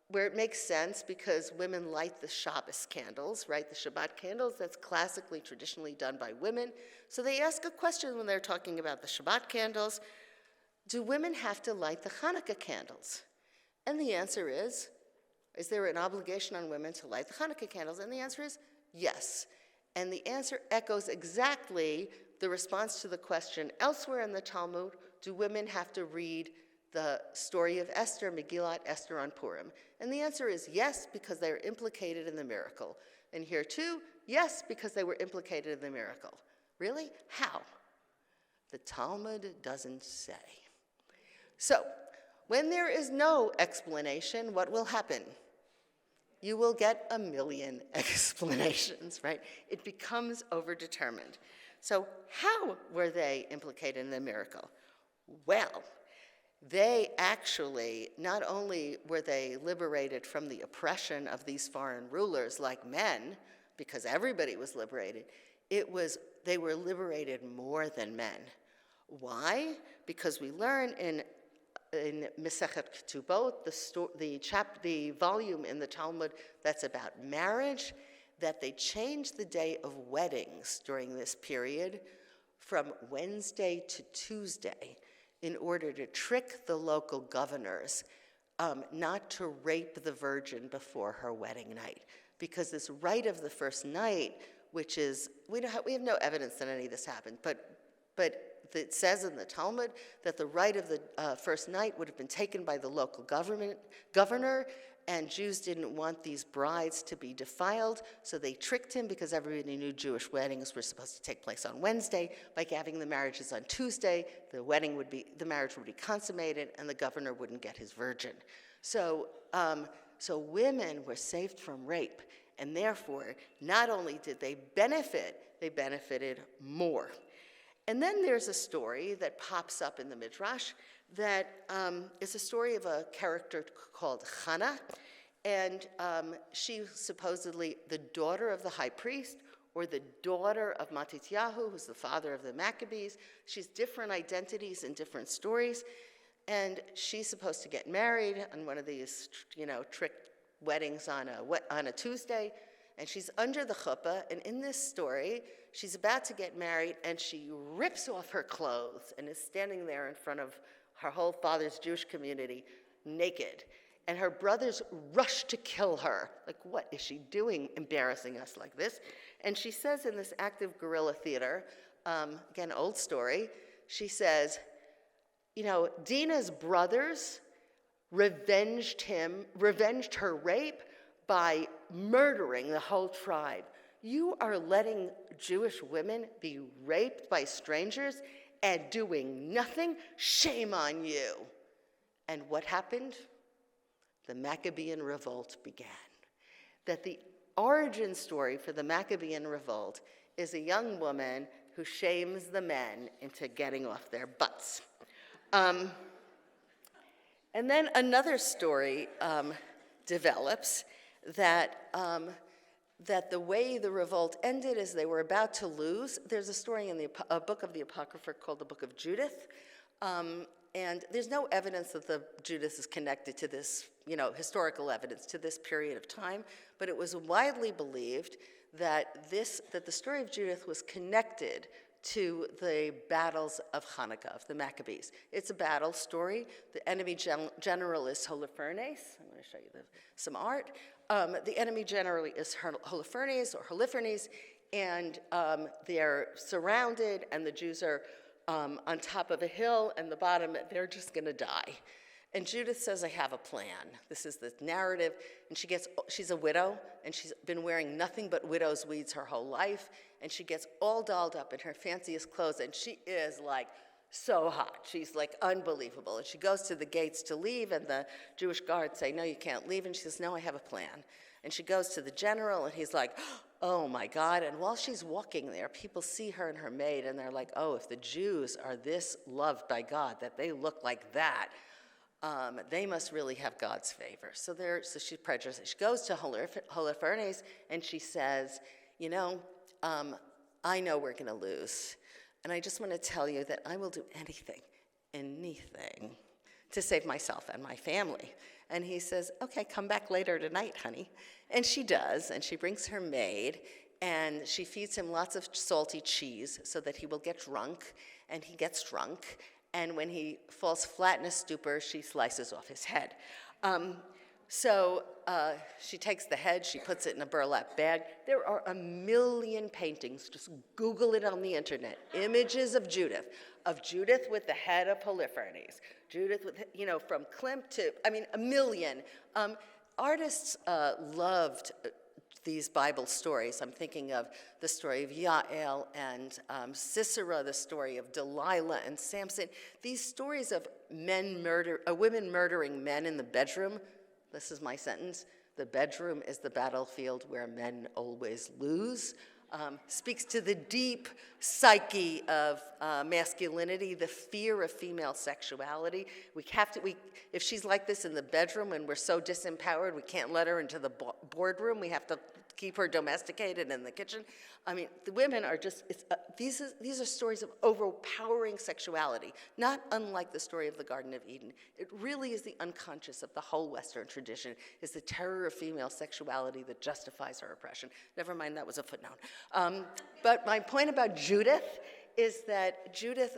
where it makes sense because women light the Shabbos candles, right? The Shabbat candles, that's classically, traditionally done by women. So they ask a question when they're talking about the Shabbat candles: do women have to light the Hanukkah candles? And the answer is there an obligation on women to light the Hanukkah candles? And the answer is yes. And the answer echoes exactly the response to the question elsewhere in the Talmud: do women have to read the story of Esther, Megillat Esther on Purim? And the answer is yes, because they are implicated in the miracle. And here too, yes, because they were implicated in the miracle. Really? How? The Talmud doesn't say. So, when there is no explanation, what will happen? You will get a million explanations, right? It becomes overdetermined. So how were they implicated in the miracle? Well, they actually, not only were they liberated from the oppression of these foreign rulers like men, because everybody was liberated, they were liberated more than men. Why? Because we learn in Masechet Ketubot, the volume in the Talmud that's about marriage, that they changed the day of weddings during this period from Wednesday to Tuesday in order to trick the local governors not to rape the virgin before her wedding night. Because this rite of the first night, which is, we have no evidence that any of this happened, but it says in the Talmud that the rite of the first night would have been taken by the local governor, and Jews didn't want these brides to be defiled, so they tricked him, because everybody knew Jewish weddings were supposed to take place on Wednesday. By having the marriages on Tuesday, the marriage would be consummated, and the governor wouldn't get his virgin. So women were saved from rape, and therefore, not only did they benefit, they benefited more. And then there's a story that pops up in the Midrash that is a story of a character called Hannah, and she's supposedly the daughter of the high priest, or the daughter of Matityahu, who's the father of the Maccabees. She's different identities in different stories, and she's supposed to get married on one of these, trick weddings on a Tuesday, and she's under the chuppah, and in this story, she's about to get married, and she rips off her clothes and is standing there in front of her whole father's Jewish community naked. And her brothers rush to kill her. Like, what is she doing, embarrassing us like this? And she says in this active guerrilla theater, again, old story, she says, Dina's brothers revenged her rape by murdering the whole tribe. You are letting Jewish women be raped by strangers and doing nothing? Shame on you. And what happened? The Maccabean revolt began. That the origin story for the Maccabean revolt is a young woman who shames the men into getting off their butts. And then another story develops that the way the revolt ended is they were about to lose. There's a story in a book of the Apocrypha called the Book of Judith, and there's no evidence that Judith is connected to this, historical evidence to this period of time, but it was widely believed that the story of Judith was connected to the battles of Hanukkah, of the Maccabees. It's a battle story. The enemy general is Holofernes. I'm going to show you some art. The enemy generally is Holofernes, and they're surrounded, and the Jews are on top of a hill, and the bottom, they're just going to die. And Judith says, I have a plan. This is the narrative. And she's a widow, and she's been wearing nothing but widow's weeds her whole life. And she gets all dolled up in her fanciest clothes, and she is like so hot. She's like unbelievable. And she goes to the gates to leave, and the Jewish guards say, no, you can't leave. And she says, no, I have a plan. And she goes to the general, and he's like, oh my God. And while she's walking there, people see her and her maid, and they're like, oh, if the Jews are this loved by God, that they look like that, they must really have God's favor. So she's prejudiced. She goes to Holofernes, and she says, I know we're going to lose. And I just want to tell you that I will do anything to save myself and my family. And he says, okay, come back later tonight, honey. And she does, and she brings her maid, and she feeds him lots of salty cheese so that he will get drunk, and he gets drunk. And when he falls flat in a stupor, she slices off his head. So she takes the head, she puts it in a burlap bag. There are 1 million paintings, just Google it on the internet, images of Judith with the head of Holofernes, Judith with, from Klimt to, 1 million. Artists loved these Bible stories. I'm thinking of the story of Yael and Sisera, the story of Delilah and Samson. These stories of women murdering men in the bedroom. This is my sentence. The bedroom is the battlefield where men always lose. Speaks to the deep psyche of masculinity, the fear of female sexuality. If she's like this in the bedroom and we're so disempowered, we can't let her into the boardroom. We have to keep her domesticated in the kitchen. The women are just, these are stories of overpowering sexuality, not unlike the story of the Garden of Eden. It really is the unconscious of the whole Western tradition, is the terror of female sexuality that justifies her oppression. Never mind, that was a footnote. But my point about Judith is that Judith,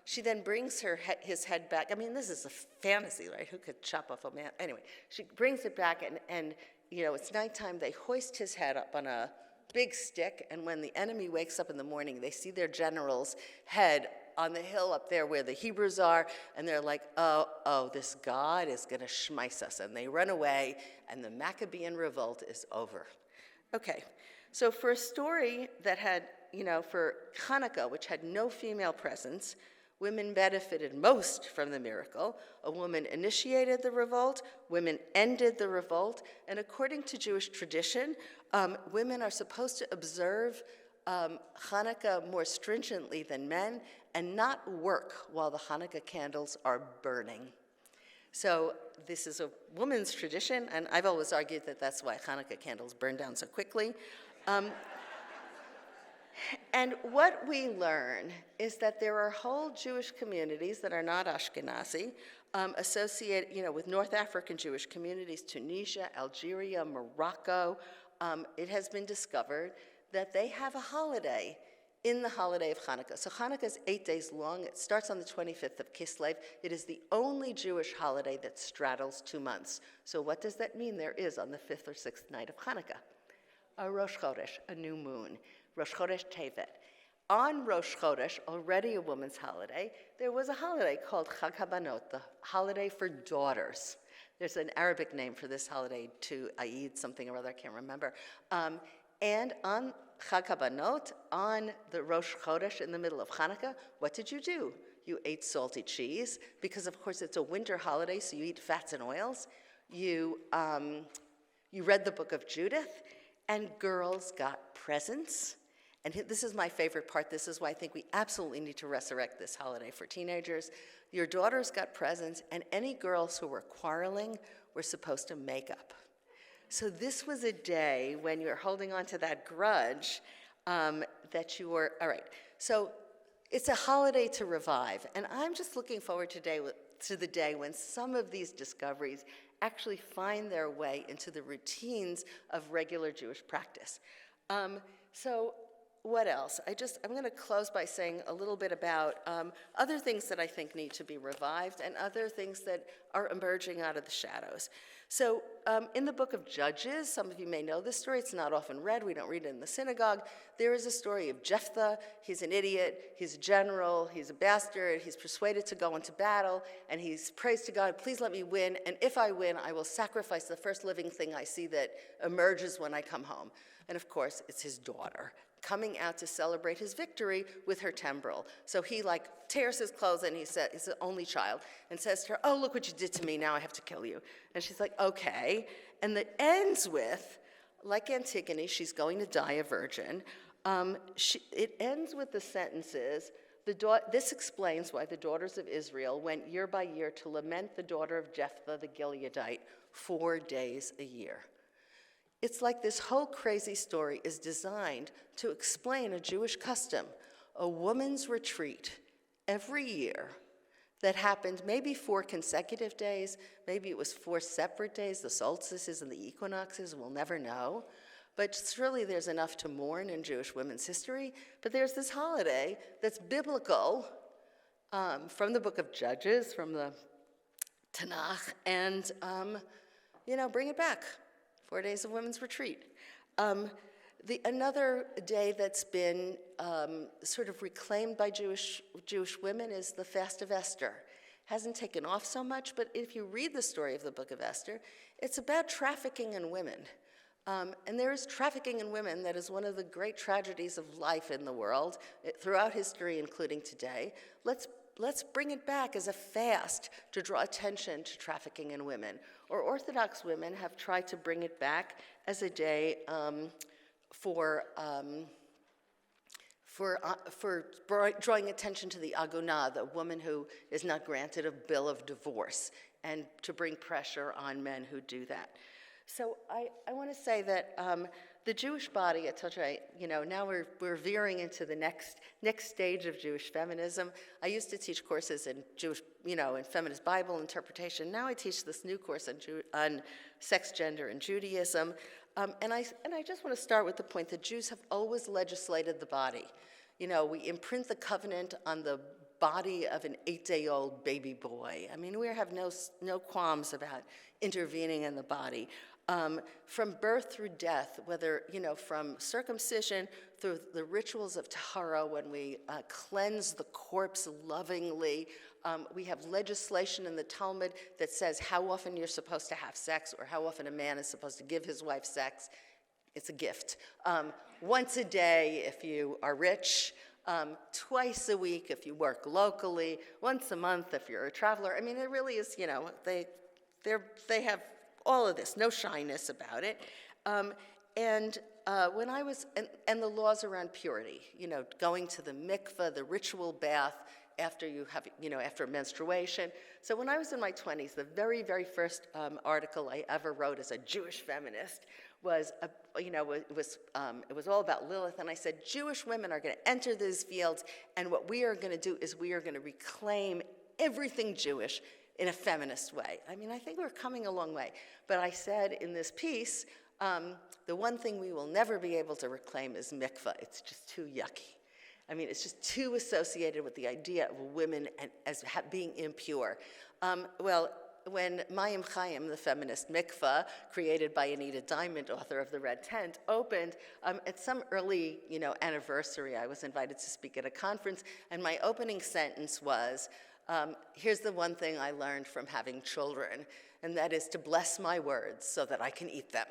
she then brings his head back. This is a fantasy, right? Who could chop off a man? Anyway, she brings it back, and it's nighttime. They hoist his head up on a big stick, and when the enemy wakes up in the morning, they see their general's head on the hill up there where the Hebrews are, and they're like, oh, this God is going to schmeiss us. And they run away, and the Maccabean revolt is over. Okay, so for a story that had, for Hanukkah, which had no female presence, women benefited most from the miracle. A woman initiated the revolt, women ended the revolt, and according to Jewish tradition, women are supposed to observe Hanukkah more stringently than men, and not work while the Hanukkah candles are burning. So this is a woman's tradition, and I've always argued that that's why Hanukkah candles burn down so quickly. And what we learn is that there are whole Jewish communities that are not Ashkenazi, associated, with North African Jewish communities, Tunisia, Algeria, Morocco. It has been discovered that they have a holiday in the holiday of Hanukkah. So Hanukkah is 8 days long. It starts on the 25th of Kislev. It is the only Jewish holiday that straddles 2 months. So what does that mean there is on the 5th or 6th night of Hanukkah? A Rosh Chodesh, a new moon. Rosh Chodesh Tevet. On Rosh Chodesh, already a woman's holiday, there was a holiday called Chag HaBanot, the holiday for daughters. There's an Arabic name for this holiday too, Eid something or other, I can't remember. And on Chag HaBanot, on the Rosh Chodesh in the middle of Hanukkah, what did you do? You ate salty cheese, because of course it's a winter holiday, so you eat fats and oils. You read the book of Judith, and girls got presents. And this is my favorite part. This is why I think we absolutely need to resurrect this holiday for teenagers. Your daughters got presents, and any girls who were quarreling were supposed to make up. So this was a day when you're holding on to that grudge that you were, all right. So it's a holiday to revive. And I'm just looking forward to the day when some of these discoveries actually find their way into the routines of regular Jewish practice. So what else? I'm going to close by saying a little bit about other things that I think need to be revived and other things that are emerging out of the shadows. So in the book of Judges, some of you may know this story. It's not often read. We don't read it in the synagogue. There is a story of Jephthah. He's an idiot. He's a general. He's a bastard. He's persuaded to go into battle, and he prays to God, please let me win, and if I win, I will sacrifice the first living thing I see that emerges when I come home. And of course, it's his daughter coming out to celebrate his victory with her timbrel. So he tears his clothes, and he's the only child, and says to her, oh, look what you did to me, now I have to kill you. And she's like, okay. And that ends with, like Antigone, she's going to die a virgin. It ends with the sentences, this explains why the daughters of Israel went year by year to lament the daughter of Jephthah the Gileadite 4 days a year. It's like this whole crazy story is designed to explain a Jewish custom, a woman's retreat every year that happened maybe 4 consecutive days, maybe it was 4 separate days, the solstices and the equinoxes, we'll never know. But surely there's enough to mourn in Jewish women's history. But there's this holiday that's biblical from the book of Judges, from the Tanakh, and bring it back. 4 days of women's retreat. Another day that's been sort of reclaimed by Jewish women is the Fast of Esther. Hasn't taken off so much, but if you read the story of the book of Esther, it's about trafficking in women. And there is trafficking in women that is one of the great tragedies of life in the world, throughout history, including today. Let's bring it back as a fast to draw attention to trafficking in women. Or Orthodox women have tried to bring it back as a day for drawing attention to the agunah, the woman who is not granted a bill of divorce, and to bring pressure on men who do that. So I want to say that the Jewish body, now we're veering into the next stage of Jewish feminism. I used to teach courses in Jewish, in feminist Bible interpretation. Now I teach this new course on sex, gender, and Judaism. And I just want to start with the point that Jews have always legislated the body. We imprint the covenant on the body of an 8-day-old baby boy. I mean, we have no qualms about intervening in the body. From birth through death, whether, from circumcision through the rituals of Tahara, when we cleanse the corpse lovingly. We have legislation in the Talmud that says how often you're supposed to have sex, or how often a man is supposed to give his wife sex. It's a gift. Once a day if you are rich, twice a week if you work locally, once a month if you're a traveler. I mean, it really is, they have all of this, no shyness about it. And when I was, and the laws around purity, going to the mikveh, the ritual bath after you have, after menstruation. So when I was in my 20s, the very, very first article I ever wrote as a Jewish feminist was, it was all about Lilith, and I said, Jewish women are going to enter these fields, and what we are going to do is we are going to reclaim everything Jewish in a feminist way. I mean, I think we're coming a long way. But I said in this piece, the one thing we will never be able to reclaim is mikveh. It's just too yucky. I mean, it's just too associated with the idea of women as being impure. When Mayim Chaim, the feminist mikveh, created by Anita Diamond, author of The Red Tent, opened, at some early, anniversary, I was invited to speak at a conference, and my opening sentence was, here's the one thing I learned from having children, and that is to bless my words so that I can eat them.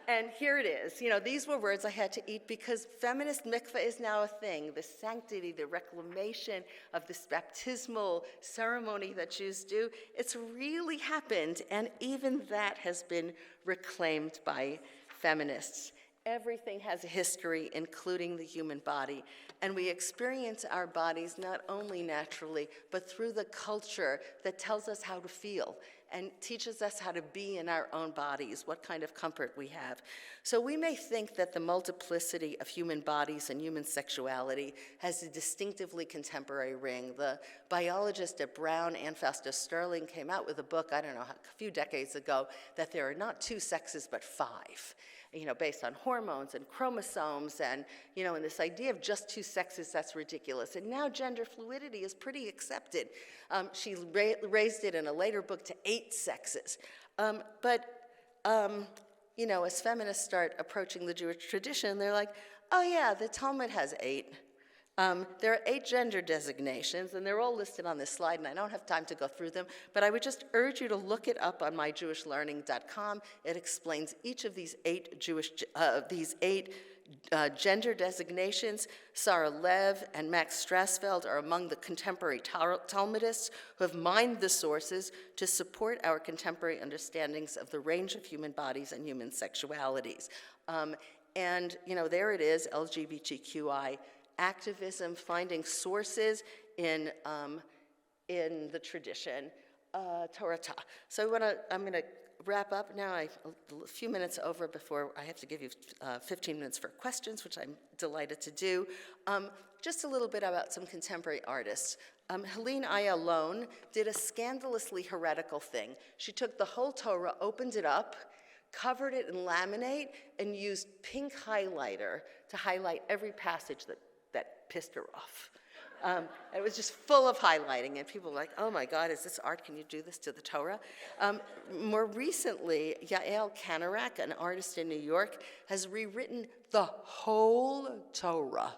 And here it is. These were words I had to eat because feminist mikveh is now a thing. The sanctity, the reclamation of this baptismal ceremony that Jews do, it's really happened, and even that has been reclaimed by feminists. Everything has a history, including the human body, and we experience our bodies not only naturally, but through the culture that tells us how to feel and teaches us how to be in our own bodies, what kind of comfort we have. So we may think that the multiplicity of human bodies and human sexuality has a distinctively contemporary ring. The biologist at Brown, Ann Fausto Sterling, came out with a book, a few decades ago, that there are not two sexes but five. Based on hormones and chromosomes and this idea of just two sexes, that's ridiculous. And now gender fluidity is pretty accepted. She raised it in a later book to 8 sexes. But as feminists start approaching the Jewish tradition, they're like, oh yeah, the Talmud has 8. There are 8 gender designations, and they're all listed on this slide, and I don't have time to go through them, but I would just urge you to look it up on myjewishlearning.com. It explains each of these 8 gender designations. Sarah Lev and Max Strassfeld are among the contemporary Talmudists who have mined the sources to support our contemporary understandings of the range of human bodies and human sexualities. There it is, LGBTQI activism, finding sources in the tradition, Torah. So I'm going to wrap up now. A few minutes over before I have to give you 15 minutes for questions, which I'm delighted to do. Just a little bit about some contemporary artists. Helene Ayalon did a scandalously heretical thing. She took the whole Torah, opened it up, covered it in laminate, and used pink highlighter to highlight every passage that pissed her off. It was just full of highlighting, and people were like, oh my God, is this art? Can you do this to the Torah? More recently, Yael Kanarak, an artist in New York, has rewritten the whole Torah,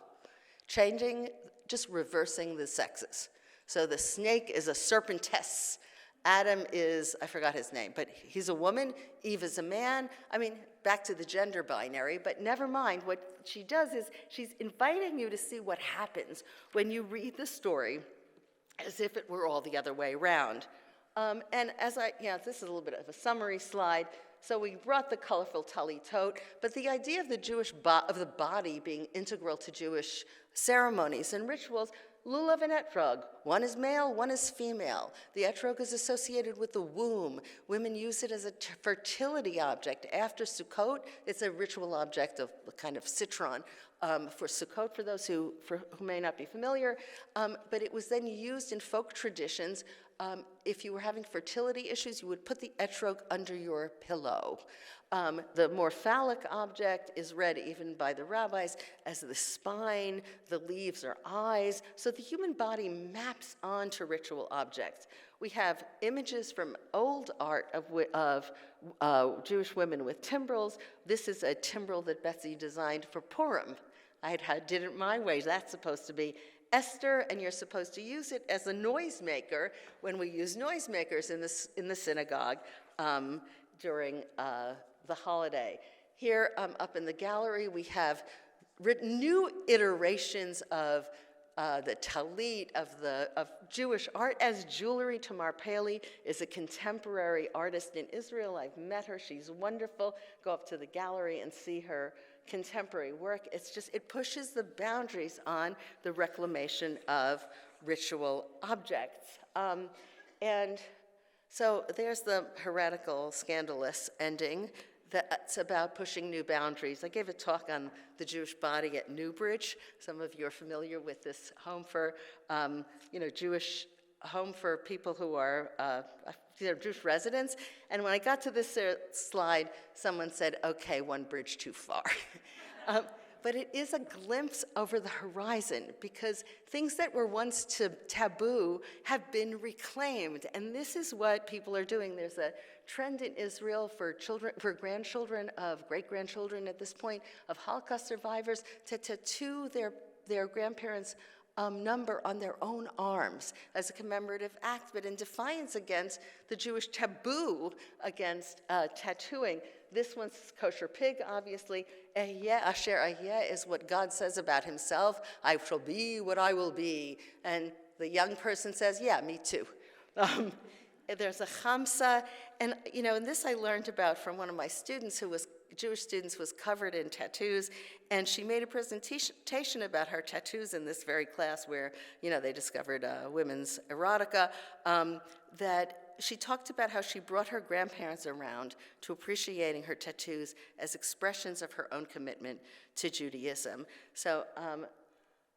just reversing the sexes. So the snake is a serpentess. Adam is, I forgot his name, but he's a woman, Eve is a man. I mean, back to the gender binary, but never mind. What she does is she's inviting you to see what happens when you read the story as if it were all the other way around. And this is a little bit of a summary slide. So we brought the colorful talitot, but the idea of of the body being integral to Jewish ceremonies and rituals, lulav and etrog. One is male, one is female. The etrog is associated with the womb. Women use it as a fertility object. After Sukkot, it's a ritual object of a kind of citron for Sukkot, for those who may not be familiar. But it was then used in folk traditions. If you were having fertility issues, you would put the etrog under your pillow. The more phallic object is read even by the rabbis as the spine, the leaves are eyes. So the human body maps onto ritual objects. We have images from old art of Jewish women with timbrels. This is a timbrel that Betsy designed for Purim. I did it my way. That's supposed to be Esther, and you're supposed to use it as a noisemaker when we use noisemakers in the synagogue during the holiday. Here up in the gallery, we have new iterations of talit, of Jewish art as jewelry. Tamar Paley is a contemporary artist in Israel. I've met her. She's wonderful. Go up to the gallery and see her contemporary work. It pushes the boundaries on the reclamation of ritual objects. And so there's the heretical, scandalous ending. That's about pushing new boundaries. I gave a talk on the Jewish body at Newbridge. Some of you are familiar with this home for, Jewish home for people who are Jewish residents. And when I got to this slide, someone said, "Okay, one bridge too far." But it is a glimpse over the horizon, because things that were once taboo have been reclaimed. And this is what people are doing. There's a trend in Israel for grandchildren of great-grandchildren at this point, of Holocaust survivors, to tattoo their grandparents' number on their own arms as a commemorative act, but in defiance against the Jewish taboo against tattooing. This one's kosher pig, obviously. Ehyeh asher ehyeh is what God says about himself. I shall be what I will be. And the young person says, yeah, me too. There's a chamsa, and and this I learned about from one of my students who was Jewish students, was covered in tattoos, and she made a presentation about her tattoos in this very class where they discovered women's erotica. That she talked about how she brought her grandparents around to appreciating her tattoos as expressions of her own commitment to Judaism. So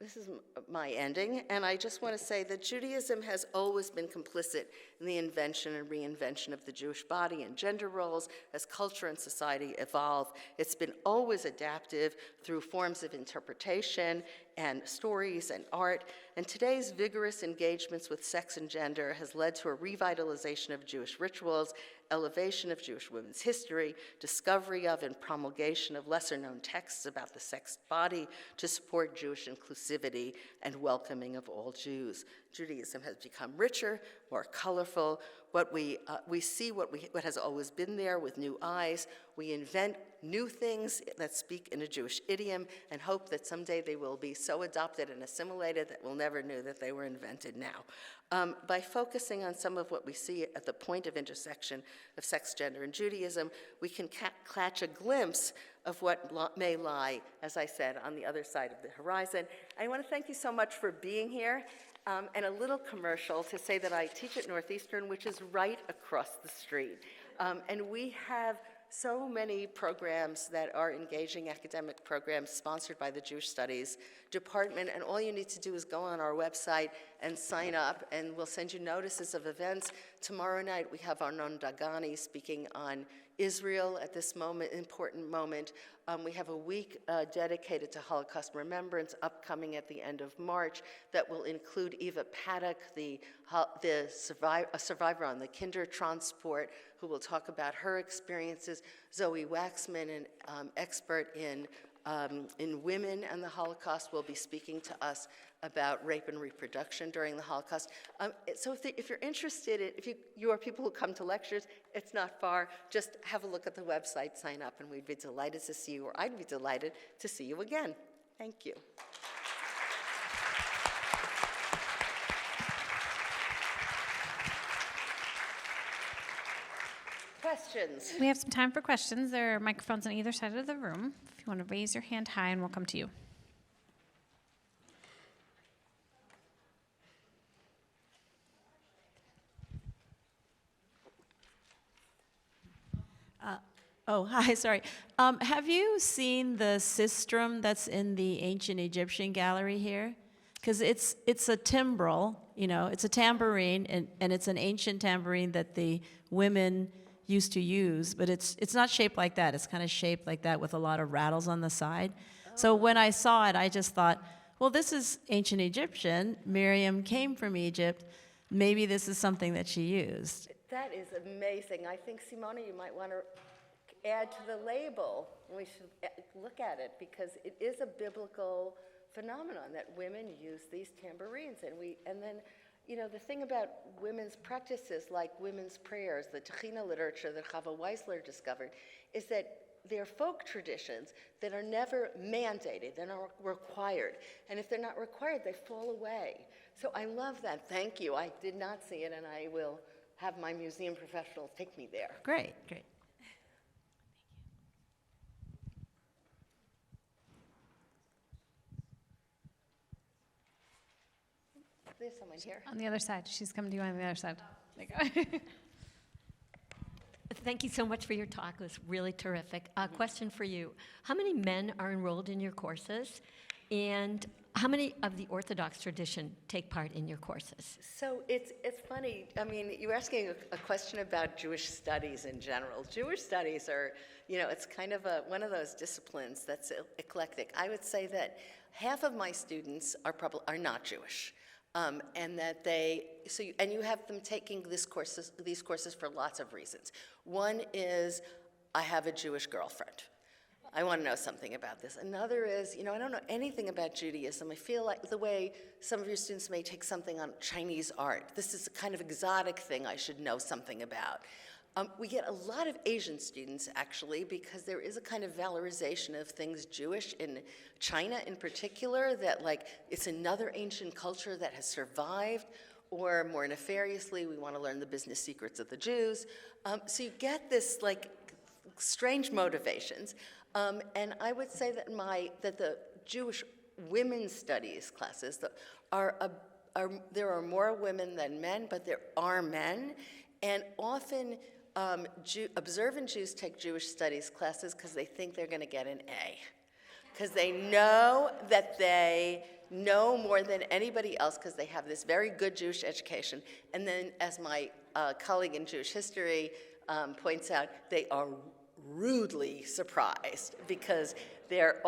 this is my ending, and I just want to say that Judaism has always been complicit in the invention and reinvention of the Jewish body and gender roles as culture and society evolve. It's been always adaptive through forms of interpretation and stories and art, and today's vigorous engagements with sex and gender has led to a revitalization of Jewish rituals, elevation of Jewish women's history, discovery of and promulgation of lesser-known texts about the sex body to support Jewish inclusivity and welcoming of all Jews. Judaism has become richer, more colorful. We see what has always been there with new eyes. We invent new things that speak in a Jewish idiom and hope that someday they will be so adopted and assimilated that we'll never know that they were invented now. By focusing on some of what we see at the point of intersection of sex, gender, and Judaism, we can catch a glimpse of what may lie, as I said, on the other side of the horizon. I want to thank you so much for being here. And a little commercial to say that I teach at Northeastern, which is right across the street. And we have so many programs that are engaging academic programs sponsored by the Jewish Studies Department, and all you need to do is go on our website and sign up, and we'll send you notices of events. Tomorrow night we have Arnon Dagani speaking on Israel at this important moment. We have a week dedicated to Holocaust remembrance upcoming at the end of March that will include Eva Paddock, a survivor on the Kinder transport, who will talk about her experiences. Zoe Waxman, an expert in women and the Holocaust, will be speaking to us about rape and reproduction during the Holocaust. So if you're interested, if you are people who come to lectures, it's not far. Just have a look at the website, sign up, and we'd be delighted to see you, or I'd be delighted to see you again. Thank you. Questions? We have some time for questions. There are microphones on either side of the room. If you want to raise your hand high, and we'll come to you. Hi, sorry. Have you seen the sistrum that's in the ancient Egyptian gallery here? Because it's a timbrel, it's a tambourine, and it's an ancient tambourine that the women used to use, but it's not shaped like that. It's kind of shaped like that with a lot of rattles on the side. So when I saw it, I just thought, well, this is ancient Egyptian. Miriam came from Egypt. Maybe this is something that she used. That is amazing. I think, Simona, you might want to add to the label. We should look at it, because it is a biblical phenomenon that women use these tambourines. And then the thing about women's practices, like women's prayers, the Techina literature that Chava Weisler discovered, is that they're folk traditions that are never mandated, they're not required. And if they're not required, they fall away. So I love that. Thank you. I did not see it, and I will have my museum professionals take me there. Great, great. There's someone here. On the other side. She's coming to you on the other side. There you go. Thank you so much for your talk. It was really terrific. Question for you. How many men are enrolled in your courses? And how many of the Orthodox tradition take part in your courses? So it's funny. I mean, you're asking a question about Jewish studies in general. Jewish studies are, it's kind of one of those disciplines that's eclectic. I would say that half of my students are not Jewish. And that and you have them taking these courses for lots of reasons. One is, I have a Jewish girlfriend. I want to know something about this. Another is, I don't know anything about Judaism. I feel like the way some of your students may take something on Chinese art. This is a kind of exotic thing I should know something about. We get a lot of Asian students, actually, because there is a kind of valorization of things Jewish in China in particular, that it's another ancient culture that has survived, or more nefariously, we want to learn the business secrets of the Jews. So you get this strange motivations. And I would say that that the Jewish women's studies classes there are more women than men, but there are men, and often observant Jews take Jewish studies classes because they think they're going to get an A, because they know that they know more than anybody else because they have this very good Jewish education. And then, as my colleague in Jewish history points out, they are rudely surprised because they're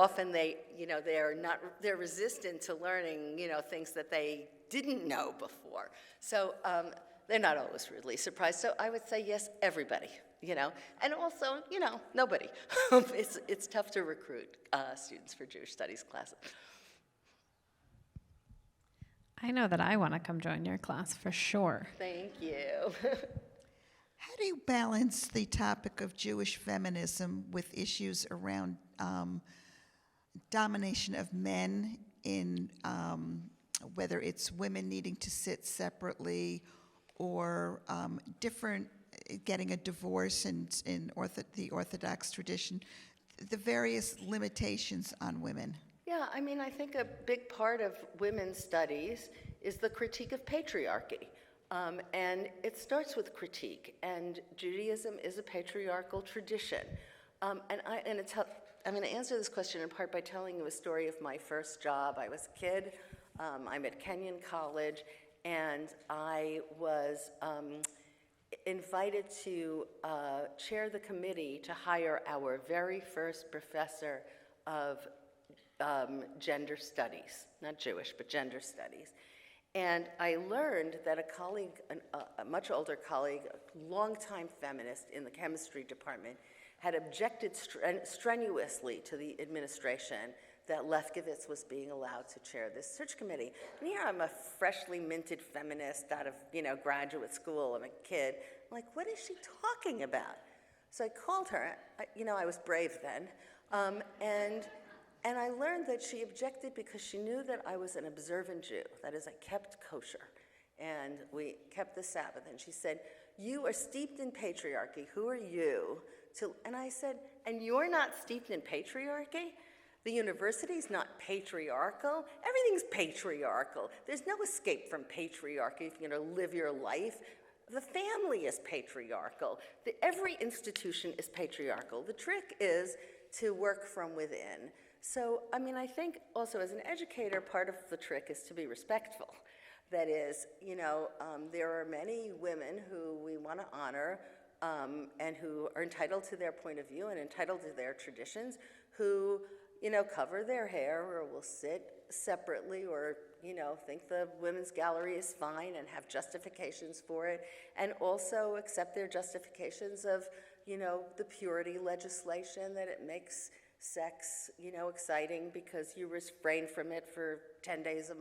resistant to learning, things that they didn't know before. So they're not always rudely surprised. So I would say yes, everybody, and also, nobody. It's tough to recruit students for Jewish studies classes. I know that I want to come join your class for sure. Thank you. How do you balance the topic of Jewish feminism with issues around domination of men in whether it's women needing to sit separately or getting a divorce in the Orthodox tradition, the various limitations on women? Yeah, I mean, I think a big part of women's studies is the critique of patriarchy. And it starts with critique, and Judaism is a patriarchal tradition. I'm going to answer this question in part by telling you a story of my first job. I was a kid. I'm at Kenyon College, and I was invited to chair the committee to hire our very first professor of gender studies, not Jewish, but gender studies. And I learned that a colleague, a much older colleague, a longtime feminist in the chemistry department, had objected strenuously to the administration that Lefkovitz was being allowed to chair this search committee. And here I'm a freshly minted feminist out of, graduate school. I'm a kid. I'm like, what is she talking about? So I called her. I was brave then. And I learned that she objected because she knew that I was an observant Jew. That is, I kept kosher. And we kept the Sabbath. And she said, you are steeped in patriarchy. Who are you? And I said, and you're not steeped in patriarchy? The university's not patriarchal. Everything's patriarchal. There's no escape from patriarchy if you're going to live your life. The family is patriarchal. Every institution is patriarchal. The trick is to work from within. So, I think also as an educator, part of the trick is to be respectful. That is, there are many women who we want to honor and who are entitled to their point of view and entitled to their traditions, who, cover their hair or will sit separately or, think the women's gallery is fine and have justifications for it, and also accept their justifications of, the purity legislation, that it makes sex, exciting because you refrain from it for 10 days a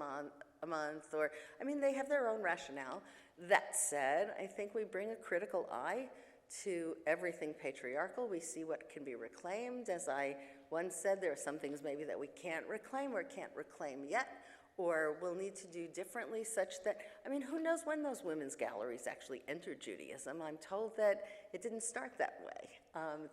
month, or, they have their own rationale. That said, I think we bring a critical eye to everything patriarchal. We see what can be reclaimed. As I once said, there are some things maybe that we can't reclaim or can't reclaim yet, or we'll need to do differently such that, I mean, who knows when those women's galleries actually entered Judaism. I'm told that it didn't start that way,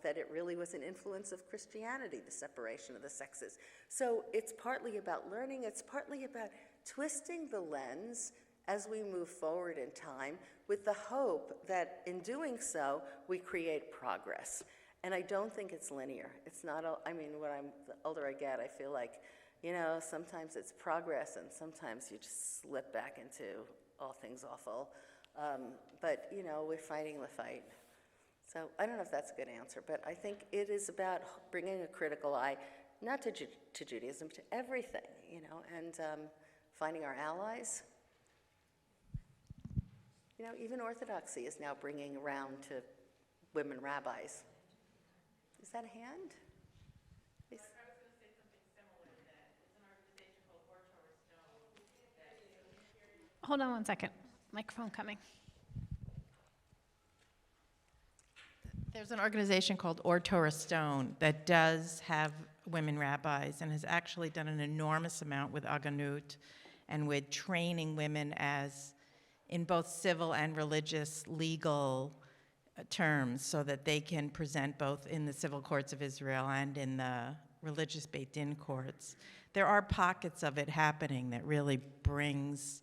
that it really was an influence of Christianity, the separation of the sexes. So it's partly about learning, it's partly about twisting the lens as we move forward in time with the hope that in doing so, we create progress. And I don't think it's linear. It's not, I mean, the older I get, I feel like, sometimes it's progress and sometimes you just slip back into all things awful. But, we're fighting the fight. So I don't know if that's a good answer, but I think it is about bringing a critical eye, not to Judaism, to everything, and finding our allies. Even Orthodoxy is now bringing around to women rabbis. Is that a hand? Yes. I was going to say something similar to that. It's an organization called Orthodox Stone. Hold on one second. Microphone coming. There's an organization called Or Torah Stone that does have women rabbis and has actually done an enormous amount with Aganut and with training women in both civil and religious legal terms so that they can present both in the civil courts of Israel and in the religious Beit Din courts. There are pockets of it happening that really brings,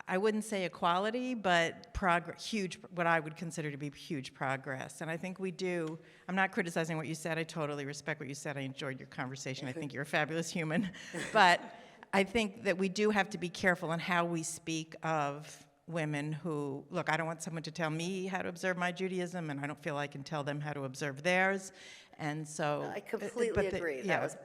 I wouldn't say equality, but what I would consider to be huge progress. And I think we do. I'm not criticizing what you said. I totally respect what you said. I enjoyed your conversation. I think you're a fabulous human. But I think that we do have to be careful in how we speak of women who, look, I don't want someone to tell me how to observe my Judaism, and I don't feel I can tell them how to observe theirs. And so I completely agree. I was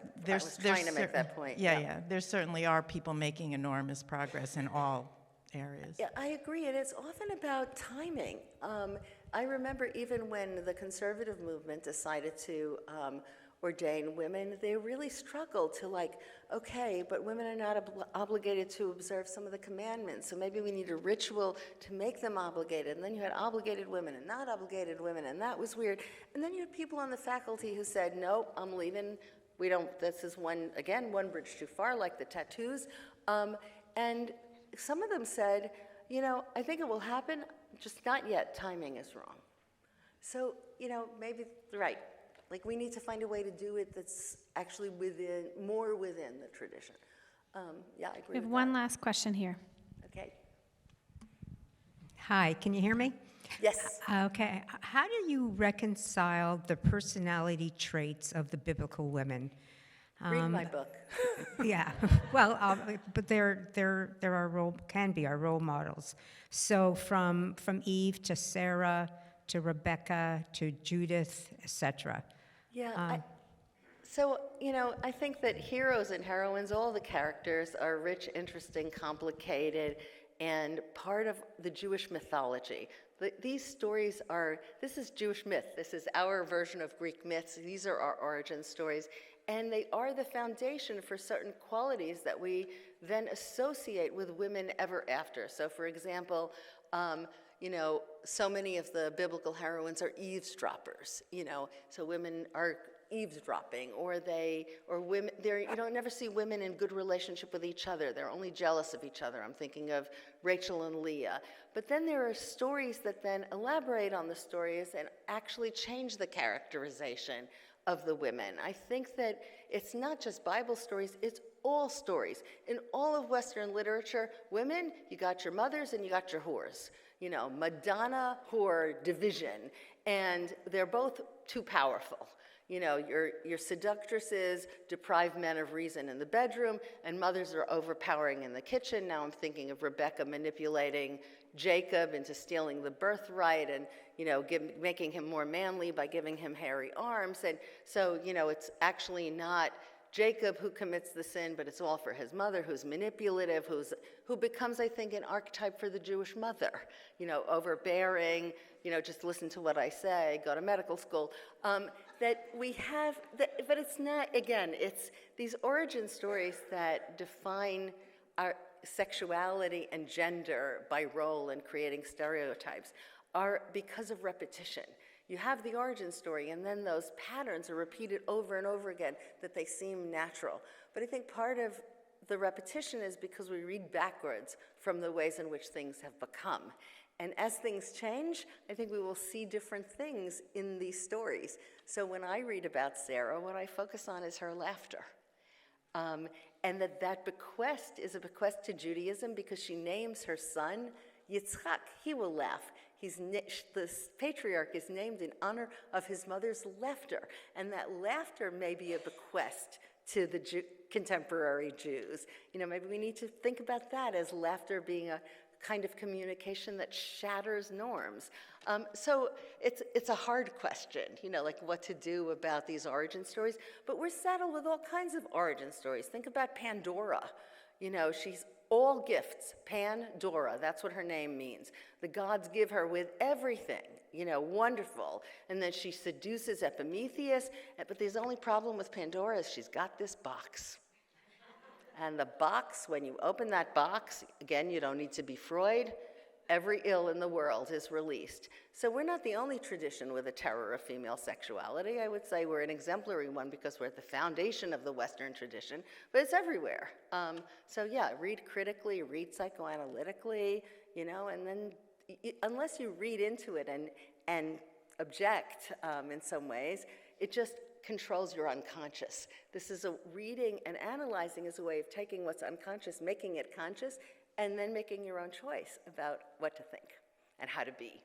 trying to make that point. Yeah. There certainly are people making enormous progress in all areas. Yeah, I agree, and it's often about timing. I remember even when the conservative movement decided to ordain women, they really struggled to okay, but women are not obligated to observe some of the commandments, so maybe we need a ritual to make them obligated. And then you had obligated women and not obligated women, and that was weird. And then you had people on the faculty who said, nope, I'm leaving. This is one bridge too far, like the tattoos. And some of them said, I think it will happen, just not yet. Timing is wrong. So, maybe, right. We need to find a way to do it that's actually more within the tradition. I agree. We have one last question here. Okay. Hi, can you hear me? Yes. Okay. How do you reconcile the personality traits of the biblical women? Read my book. Yeah. Well, but there can be our role models. So from Eve to Sarah to Rebecca to Judith, etc. Yeah. I think that heroes and heroines, all the characters are rich, interesting, complicated, and part of the Jewish mythology. These stories this is Jewish myth. This is our version of Greek myths. These are our origin stories. And they are the foundation for certain qualities that we then associate with women ever after. So, for example, so many of the biblical heroines are eavesdroppers, so women are eavesdropping, or women, you don't never see women in good relationship with each other. They're only jealous of each other. I'm thinking of Rachel and Leah. But then there are stories that then elaborate on the stories and actually change the characterization of the women. I think that it's not just Bible stories, it's all stories. In all of Western literature, women, you got your mothers and you got your whores. Madonna whore division, and they're both too powerful. Your seductresses deprive men of reason in the bedroom, and mothers are overpowering in the kitchen. Now I'm thinking of Rebecca manipulating Jacob into stealing the birthright and, making him more manly by giving him hairy arms. And so, it's actually not Jacob who commits the sin, but it's all for his mother, who's manipulative, who becomes, I think, an archetype for the Jewish mother, overbearing, just listen to what I say, go to medical school. That we have, but it's not, again, it's these origin stories that define our sexuality and gender by role in creating stereotypes. are because of repetition. You have the origin story, and then those patterns are repeated over and over again that they seem natural. But I think part of the repetition is because we read backwards from the ways in which things have become. And as things change, I think we will see different things in these stories. So when I read about Sarah, what I focus on is her laughter. And that bequest is a bequest to Judaism because she names her son Yitzchak. He will laugh. The patriarch is named in honor of his mother's laughter. And that laughter may be a bequest to the contemporary Jews. Maybe we need to think about that as laughter being a kind of communication that shatters norms. So it's a hard question, like what to do about these origin stories. But we're saddled with all kinds of origin stories. Think about Pandora. She's all gifts, Pandora, that's what her name means. The gods give her with everything, wonderful. And then she seduces Epimetheus, but the only problem with Pandora is she's got this box. And the box, when you open that box, again, you don't need to be Freud, every ill in the world is released. So we're not the only tradition with a terror of female sexuality. I would say we're an exemplary one because we're at the foundation of the Western tradition, but it's everywhere. So yeah, read critically, read psychoanalytically, and then unless you read into it and object in some ways, it just controls your unconscious. This is reading and analyzing is a way of taking what's unconscious, making it conscious, and then making your own choice about what to think and how to be.